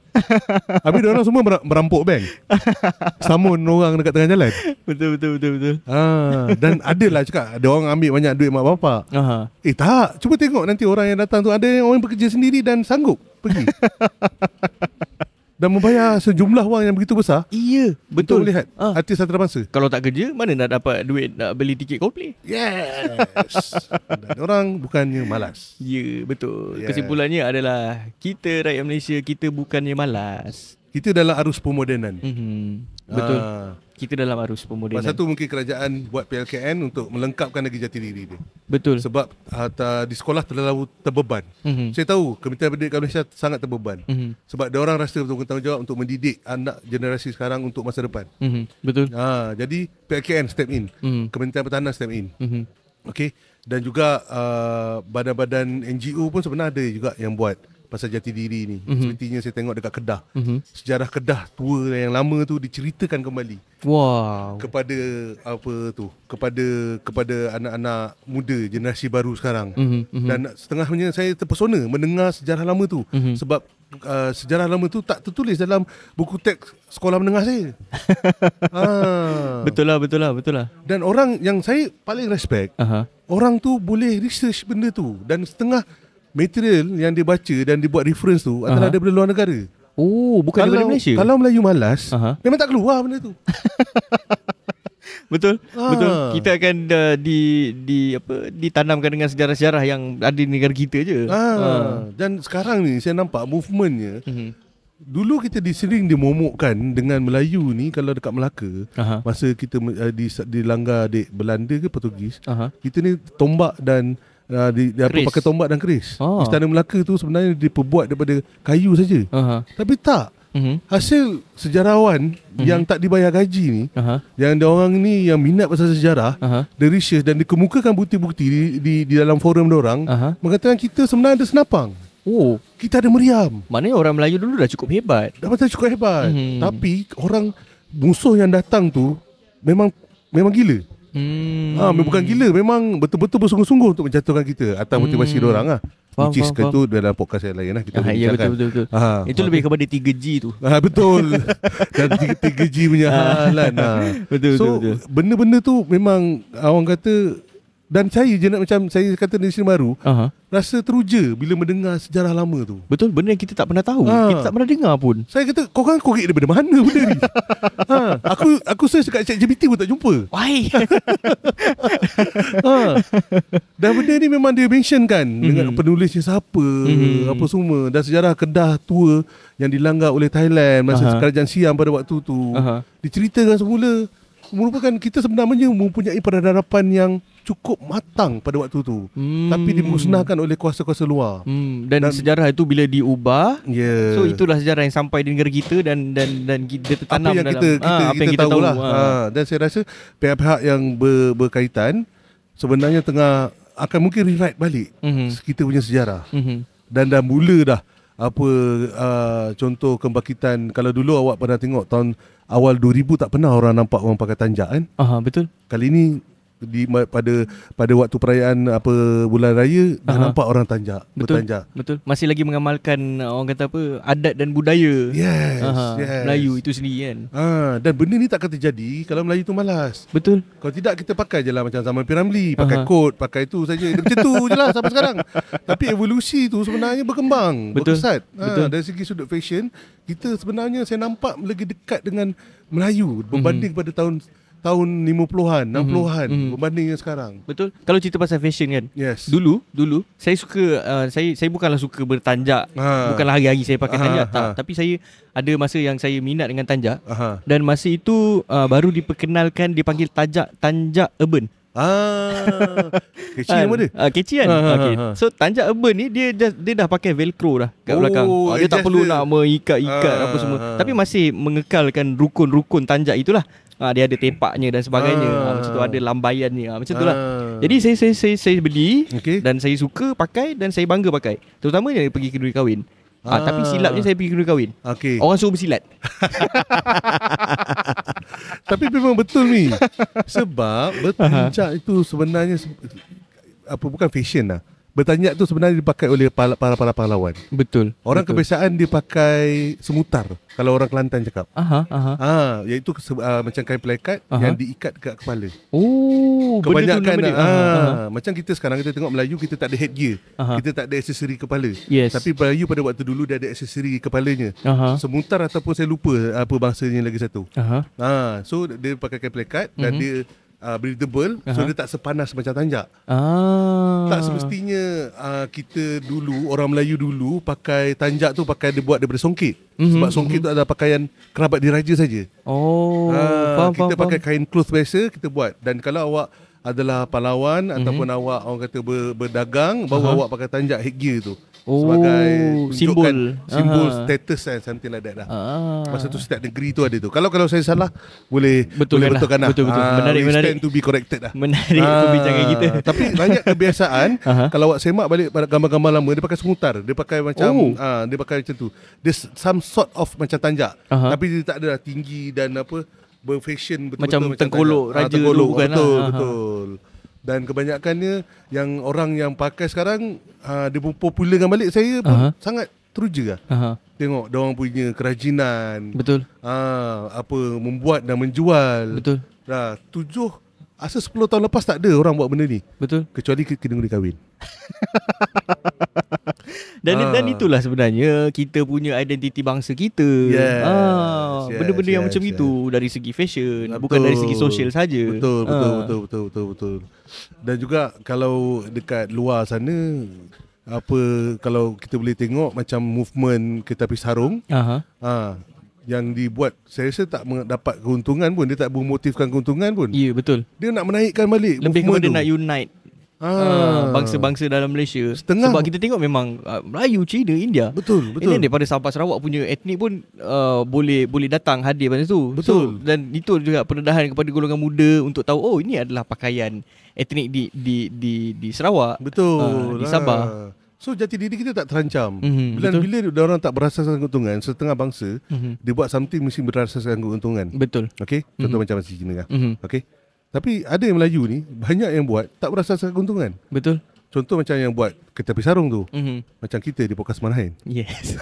Habis diorang semua merampok bank, samun orang dekat tengah jalan. Betul. Dan adalah cakap ada orang ambil banyak duit mak bapak. Tak, cuba tengok nanti orang yang datang tu, ada orang yang bekerja sendiri dan sanggup pergi dan membayar sejumlah wang yang begitu besar. Iya, betul. Untuk melihat artis antarabangsa. Kalau tak kerja, mana nak dapat duit nak beli tiket Coldplay? Yes. Dan orang bukannya malas. Ya, betul. Kesimpulannya adalah kita rakyat Malaysia, kita bukannya malas. Kita dalam arus pemodenan. Betul. Kita dalam arus pemodenan. Pasal tu mungkin kerajaan buat PLKN untuk melengkapkan lagi jati diri dia. Betul. Sebab di sekolah terlalu terbeban. Saya tahu Kementerian Pendidikan Malaysia sangat terbeban. Sebab dia orang rasa bertanggungjawab untuk mendidik anak generasi sekarang untuk masa depan. Betul. Jadi PLKN step in. Kementerian Pertahanan step in. Okey. Dan juga badan-badan NGO pun sebenarnya ada juga yang buat pasal jati diri ni. Sepertinya saya tengok dekat Kedah. Sejarah Kedah tua yang lama tu diceritakan kembali. Wow. Kepada kepada anak-anak muda generasi baru sekarang. Dan setengahnya saya terpesona mendengar sejarah lama tu. Sebab sejarah lama tu tak tertulis dalam buku teks sekolah menengah saya. Betul lah. Dan orang yang saya paling respect, orang tu boleh research benda tu. Dan setengah material yang dia baca dan dia buat reference tu adalah daripada luar negara. Bukan daripada Malaysia. Kalau Melayu malas, memang tak keluar benda tu. Betul. Kita akan ditanamkan dengan sejarah-sejarah yang ada di negara kita je. Dan sekarang ni saya nampak movementnya. Dulu kita sering dimomokkan dengan Melayu ni kalau dekat Melaka. Masa kita dilanggar adik Belanda ke Portugis, kita ni tombak dan pakai tombak dan keris. Istana Melaka tu sebenarnya diperbuat daripada kayu saja. Tapi tak. Hasil sejarawan yang tak dibayar gaji ni, yang dia orang ni yang minat pasal sejarah, dia research dan dikemukakan bukti-bukti di dalam forum dia orang, mengatakan kita sebenarnya ada senapang. Kita ada meriam. Maknanya orang Melayu dulu dah cukup hebat. Tapi orang musuh yang datang tu memang gila. Bukan gila, memang betul-betul bersungguh-sungguh untuk menjatuhkan kita atas motivasi diorang lah. Which is itu dalam podcast yang lain lah kita bincangkan. Betul. Itu lebih kepada 3G tu. Betul. Dan 3G punya halan. Betul. Benda-benda tu memang orang kata Dan saya je nak macam saya kata di sini baru, rasa teruja bila mendengar sejarah lama tu. Betul, benda yang kita tak pernah tahu. Kita tak pernah dengar pun. Saya kata, korang korek daripada mana benda ni? Aku search dekat ChatGPT pun tak jumpa. Why? Dan benda ni memang dia mention kan, dengan penulisnya siapa, apa semua. Dan sejarah Kedah tua yang dilanggar oleh Thailand masa kerajaan Siam pada waktu tu. Diceritakan semula. Merupakan kita sebenarnya mempunyai peradaban yang cukup matang pada waktu tu, tapi dimusnahkan oleh kuasa-kuasa luar. Dan sejarah itu bila diubah, so itulah sejarah yang sampai di negara kita dan kita tertanam apa yang dalam apa yang kita tahulah. Dan saya rasa pihak-pihak yang berkaitan sebenarnya tengah akan mungkin rewrite balik kita punya sejarah. Dan dah mula dah apa contoh kebangkitan. Kalau dulu awak pernah tengok tahun awal 2000 tak pernah orang nampak orang pakai tanjak kan? Betul. Kali ni pada waktu perayaan apa bulan raya dah nampak orang tanjak, bertanjak. Betul. Masih lagi mengamalkan orang kata apa adat dan budaya. Yes. Melayu itu sendiri kan. Dan benda ni tak akan terjadi kalau Melayu tu malas. Betul. Kalau tidak kita pakai je lah macam zaman Piramli, pakai kot, pakai tu saja. Macam tu je lah sampai sekarang. Tapi evolusi tu sebenarnya berkembang, berkesat. Dari segi sudut fashion, kita sebenarnya saya nampak lagi dekat dengan Melayu berbanding pada tahun 50-an, 60-an berbanding yang sekarang. Betul. Kalau cerita pasal fashion kan. Yes. Dulu saya suka saya bukanlah suka bertanjak. Bukanlah hari-hari saya pakai tanjak tak. Tapi saya ada masa yang saya minat dengan tanjak. Dan masa itu baru diperkenalkan dipanggil tanjak urban. Kecil nama dia. Kecil kan. Okay. So tanjak urban ni dia dah pakai velcro dah kat belakang. Dia tak perlu nak mengikat-ikat apa semua. Tapi masih mengekalkan rukun-rukun tanjak itulah. Dia ada tepaknya dan sebagainya. Macam tu ada lambaiannya. Macam tu lah. Jadi saya beli dan saya suka pakai dan saya bangga pakai. Terutamanya pergi keduri kahwin. Tapi silapnya saya pergi keduri kahwin. Orang suruh bersilat. Tapi memang betul ni. Sebab bertanjak itu sebenarnya bukan fashion lah. Bertanjak tu sebenarnya dipakai oleh para pahlawan. Betul. Orang kebiasaan dia pakai semutar. Kalau orang Kelantan cakap. Iaitu macam kain pelekat yang diikat dekat kepala. Kebanyakan macam kita sekarang kita tengok Melayu, kita tak ada headgear. Kita tak ada aksesori kepala. Tapi Melayu pada waktu dulu dia ada aksesori kepalanya. Semutar ataupun saya lupa apa bangsanya lagi satu. So dia pakai kain pelekat dan dia breathable. So dia tak sepanas macam tanjak. Tak semestinya kita dulu, orang Melayu dulu pakai tanjak tu pakai dia buat daripada songkit. Sebab songkit tu adalah pakaian kerabat diraja saja. Kita pakai kain cloth biasa kita buat. Dan kalau awak adalah pahlawan ataupun awak orang kata berdagang, baru awak pakai tanjak headgear tu. Sebagai simbol status kan, something like that lah. Masa tu setiap negeri tu ada tu. Kalau saya salah boleh betulkan lah. Betul. Menarik. Stand to be corrected lah. Menarik perbincangan kita. Tapi banyak kebiasaan kalau awak semak balik pada gambar-gambar lama, dia pakai semutar, dia pakai macam dia pakai macam tu. Dia some sort of macam tanjak. Tapi dia tak ada tinggi dan apa berfashion betul-betul macam tengkolok raja dulu bukan. Betul. Dan kebanyakannya yang orang yang pakai sekarang dia popularkan balik, saya pun sangat teruja lah. Tengok dia orang punya kerajinan. Betul. Apa membuat dan menjual. Betul. 10 tahun lepas tak ada orang buat benda ni. Betul. Kecuali keduri kahwin. Dan itulah sebenarnya kita punya identiti bangsa kita. Benda-benda yang macam itu dari segi fashion, bukan dari segi sosial saja. Betul. Dan juga kalau dekat luar sana kalau kita boleh tengok macam movement Kereta Api Sarung yang dibuat, saya rasa tak dapat keuntungan pun. Dia tak memotifkan keuntungan pun. Ya, betul. Dia nak menaikkan balik lebih kepada nak unite bangsa-bangsa dalam Malaysia. Sebab kita tengok memang Melayu, Cina, India. Betul. Ini daripada Sabah Sarawak punya etnik pun boleh datang hadir pada tu. Betul. Dan itu juga pendedahan kepada golongan muda untuk tahu ini adalah pakaian etnik di Sarawak. Betul. Di Sabah. So jati diri kita tak terancam. Bila orang tak berasaskan keuntungan, setengah bangsa dia buat something mesti berasaskan keuntungan. Betul. Okey, contoh macam Cina lah. Okey. Tapi ada yang Melayu ni banyak yang buat tak berasaskan keuntungan. Betul. Contoh macam yang buat Kereta Api Sarung tu. Macam kita di Podcast Manahin. Yes.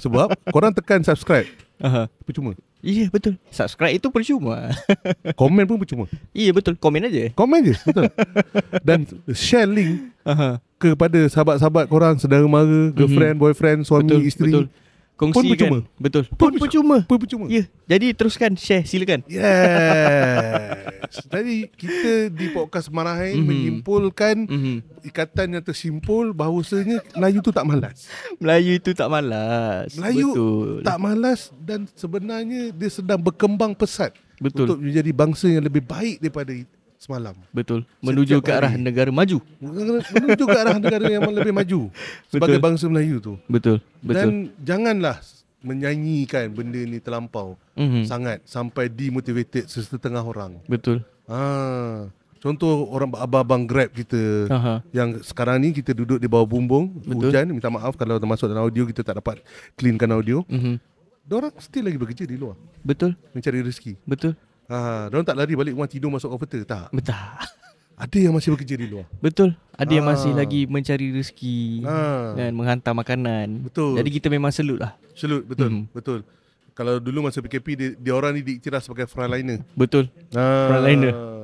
Sebab korang tekan subscribe. Percuma. Iya betul. Subscribe itu percuma. Komen pun percuma. Iya betul. Komen aja. Komen je. Betul. Dan share link kepada sahabat-sahabat korang, saudara mara, girlfriend, boyfriend, suami, betul, isteri. Betul. Kongsikan. Pun percuma. Betul. Pun percuma. Ya. Jadi teruskan share, silakan. Yes. Jadi kita di Podcast Manahin menyimpulkan ikatan yang tersimpul bahawasanya Melayu tu tak malas. Melayu itu tak malas. Melayu betul. tak malas dan sebenarnya dia sedang berkembang pesat. Betul. Untuk menjadi bangsa yang lebih baik daripada semalam. Betul. Menuju ke arah negara maju. Menuju ke arah negara yang lebih maju sebagai bangsa Melayu tu. Betul. Dan janganlah menyanyikan benda ni terlampau sangat sampai demotivated sesetengah orang. Betul. Contoh orang abang-abang Grab kita yang sekarang ni kita duduk di bawah bumbung hujan, minta maaf kalau termasuk dalam audio kita tak dapat cleankan audio. Diorang still lagi bekerja di luar. Betul. Mencari rezeki. Betul. Diorang tak lari balik rumah tidur masuk komputer, tak. Betul. Ada yang masih bekerja di luar. Betul. Ada yang masih lagi mencari rezeki dan menghantar makanan. Betul. Jadi kita memang salute lah. Salute, betul. Betul. Kalau dulu masa PKP dia orang ni diiktiraf sebagai frontliner. Betul. Frontliner.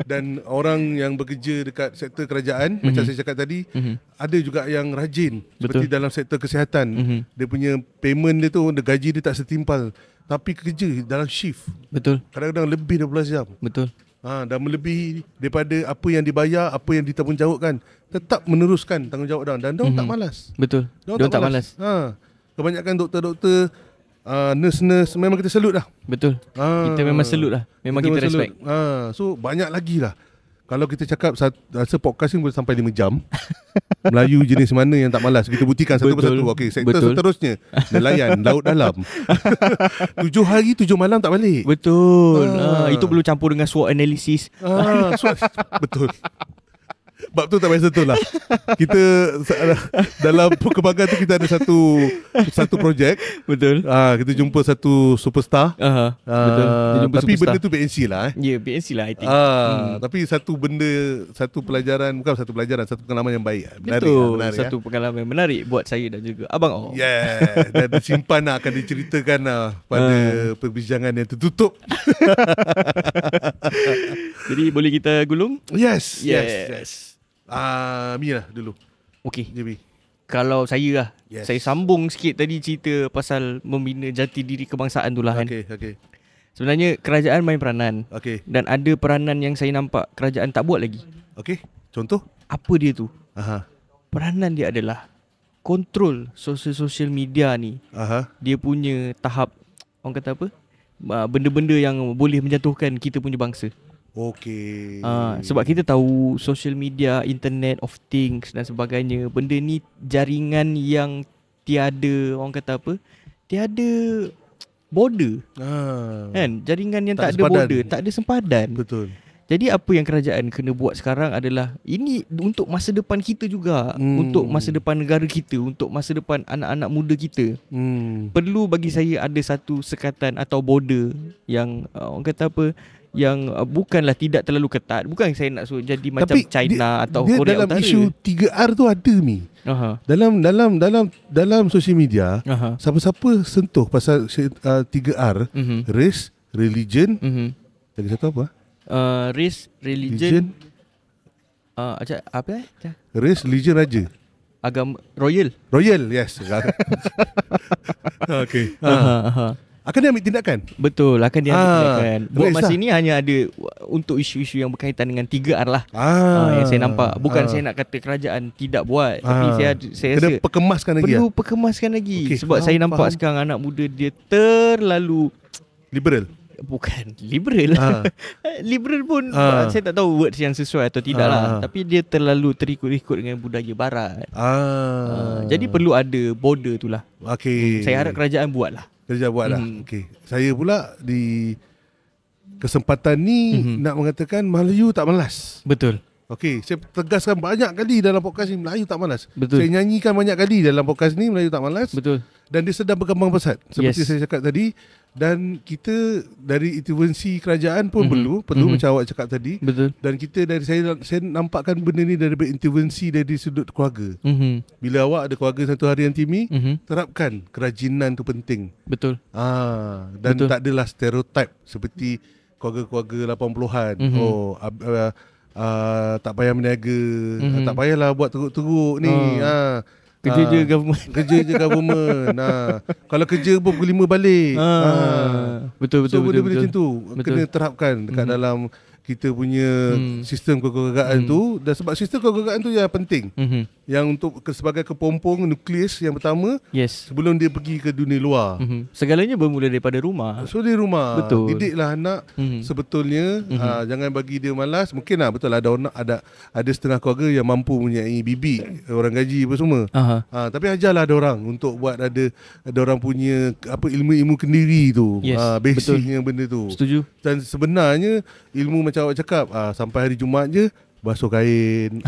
Dan orang yang bekerja dekat sektor kerajaan macam saya cakap tadi, ada juga yang rajin. Seperti dalam sektor kesihatan. Dia punya payment dia tu, gaji dia tak setimpal, tapi kerja dalam shift. Betul. Kadang-kadang lebih 12 jam. Betul. Dan melebihi daripada apa yang dibayar, apa yang ditanggungjawabkan. Tetap meneruskan tanggungjawab diorang. Dan diorang tak malas. Betul. Diorang tak malas. Kebanyakan doktor-doktor, nurse-nurse, memang kita salute lah. Betul. Kita memang salute lah. Memang kita respect. So banyak lagi lah. Kalau kita cakap rasa podcast ni boleh sampai 5 jam. Melayu jenis mana yang tak malas, kita buktikan satu persatu. Okey, sektor seterusnya nelayan, laut dalam. 7 hari 7 malam tak balik. Betul. Itu perlu campur dengan SWOT analysis. Betul. Bab tu tak payah sentuh lah. Kita dalam perkembangan tu kita ada satu projek. Betul. Kita jumpa satu superstar. Betul. Tapi superstar. Benda tu BNC lah. Ya, BNC lah I think. Tapi satu benda, satu pelajaran, bukan satu pelajaran, satu pengalaman yang baik. Betul. Satu pengalaman yang menarik buat saya dan juga Abang. Yeah. Dan disimpan akan diceritakan pada perbincangan yang tertutup. Jadi boleh kita gulung? Yes. Mi lah dulu. Okey. Kalau saya lah, saya sambung sikit tadi cerita pasal membina jati diri kebangsaan tu lah kan. Okay. Sebenarnya kerajaan main peranan. Dan ada peranan yang saya nampak kerajaan tak buat lagi. Contoh? Apa dia tu? Peranan dia adalah kontrol sosial media ni. Dia punya tahap, orang kata apa? Benda-benda yang boleh menjatuhkan kita punya bangsa. Sebab kita tahu social media, internet of things dan sebagainya, benda ni jaringan yang tiada, orang kata apa, tiada border. Kan? Jaringan yang tak ada border, tak ada sempadan. Betul. Jadi apa yang kerajaan kena buat sekarang adalah ini untuk masa depan kita juga, untuk masa depan negara kita, untuk masa depan anak-anak muda kita. Perlu bagi saya ada satu sekatan atau border yang orang kata apa, yang bukanlah tidak terlalu ketat. Bukan saya nak suruh jadi macam China atau Korea dalam Utara. Isu 3R tu ada Mi. Dalam social media, siapa-siapa sentuh pasal 3R, race, religion, lagi satu apa? Race, religion, apa? Race, religion, raja. Agama, royal, yes. Okay. Akan dia ambil tindakan. Betul, akan dia ambil tindakan. Buat masa ni hanya ada untuk isu-isu yang berkaitan dengan 3R lah. Yang saya nampak. Bukan saya nak kata kerajaan tidak buat, tapi saya kena perkemaskan lagi. Perlu perkemaskan lagi. Sebab saya nampak sekarang anak muda dia terlalu liberal. Bukan liberal. Liberal pun saya tak tahu words yang sesuai atau tidak lah. Tapi dia terlalu terikut-ikut dengan budaya barat. Jadi perlu ada border tu lah. Saya harap kerajaan buat lah. Saya pula di kesempatan ni nak mengatakan Melayu tak malas. Betul. Saya tegaskan banyak kali dalam podcast ni, Melayu tak malas. Betul. Saya nyanyikan banyak kali dalam podcast ni, Melayu tak malas. Betul. Dan dia sedang berkembang pesat. Seperti saya cakap tadi, Dan kita dari intervensi kerajaan pun perlu macam awak cakap tadi. Betul. Dan kita dari saya nampakkan benda ni dari intervensi dari sudut keluarga. Bila awak ada keluarga satu harian Timi, terapkan kerajinan tu penting. Betul. Dan betul. Tak adalah stereotip seperti keluarga-keluarga 80-an. Tak payah berniaga, tak payahlah buat teruk-teruk ni. Kerja je government. Kerja je government. Kalau kerja pun pukul 5 balik. Betul. So benda-benda macam tu kena terapkan dekat dalam kita punya sistem kekeluargaan tu. Dan sebab sistem kekeluargaan tu yang penting, yang untuk sebagai kepompong nukleus yang pertama, sebelum dia pergi ke dunia luar. Segalanya bermula daripada rumah. So di rumah. Betul. Didiklah anak sebetulnya. Jangan bagi dia malas. Mungkin lah betul lah ada setengah keluarga yang mampu mempunyai bibi, orang gaji apa semua. Tapi ajarlah ada orang untuk buat ada orang punya ilmu-ilmu kendiri tu. Basicnya benda tu. Setuju. Dan sebenarnya ilmu macam awak cakap, sampai hari Jumaat je basuh kain,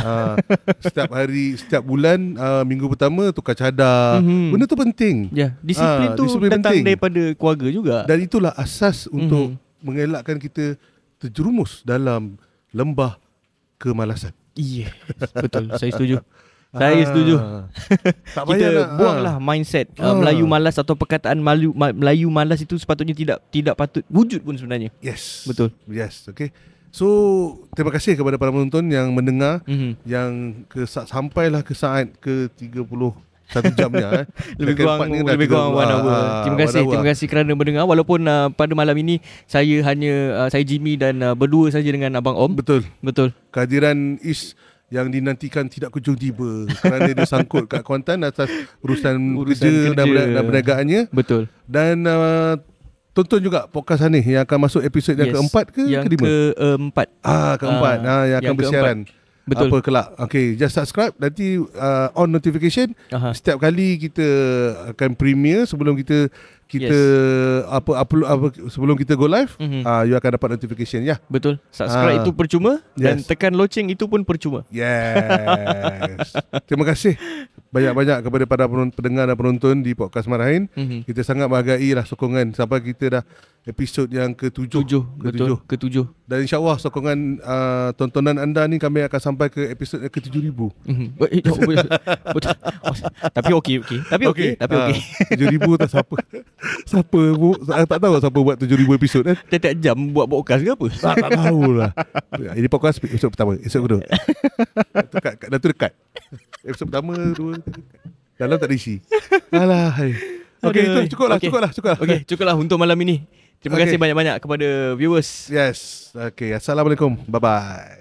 setiap bulan, minggu pertama tukar cadar. Benda tu penting. Disiplin tu datang penting daripada keluarga juga. Dan itulah asas untuk mengelakkan kita terjerumus dalam lembah kemalasan. Yes, betul. Saya setuju. Saya setuju. Kita buanglah mindset Melayu malas atau perkataan Melayu malas itu sepatutnya tidak patut wujud pun sebenarnya. Yes. Betul. Yes, okay. So terima kasih kepada para penonton yang mendengar, yang sampailah ke saat ke 31 jamnya. Lebih kurang 1 hour. Terima kasih kerana mendengar. Walaupun pada malam ini saya Jimmy dan berdua saja dengan Abang Om. Betul. Kehadiran Is yang dinantikan tidak kunjung tiba kerana dia sangkut kat Kuantan atas urusan kerja dan perniagaannya. Betul. Dan tonton juga podcast ni yang akan masuk episod yang keempat ke yang kelima? Keempat. Keempat. Yang akan bersiaran. Betul. Apa kelak. Okay, just subscribe. Nanti on notification. Setiap kali kita akan premiere sebelum kita upload sebelum kita go live, you akan dapat notification ya. Betul. Subscribe itu percuma dan tekan loceng itu pun percuma. Yes. Terima kasih banyak-banyak kepada para pendengar dan penonton di podcast Marahin. Kita sangat menghargailah sokongan sampai kita dah episod yang ke-7. Betul, ke-7. Dan insya-Allah sokongan tontonan anda ni kami akan sampai ke episod yang ke-7,000. Betul. Tapi okey. Tapi okey. 7,000 tak siapa. Tak tahu siapa buat 7,000 episod kan. Tiap jam buat podcast ke apa? Tak tahulah. Ini podcast episod pertama, episod kedua. Dah tu dekat. Episod pertama, 2, dalam tak ada isi. Alah. Okey, itu cukuplah. Okey, cukuplah untuk malam ini. Terima kasih banyak-banyak kepada viewers. Yes. Okey, assalamualaikum. Bye bye.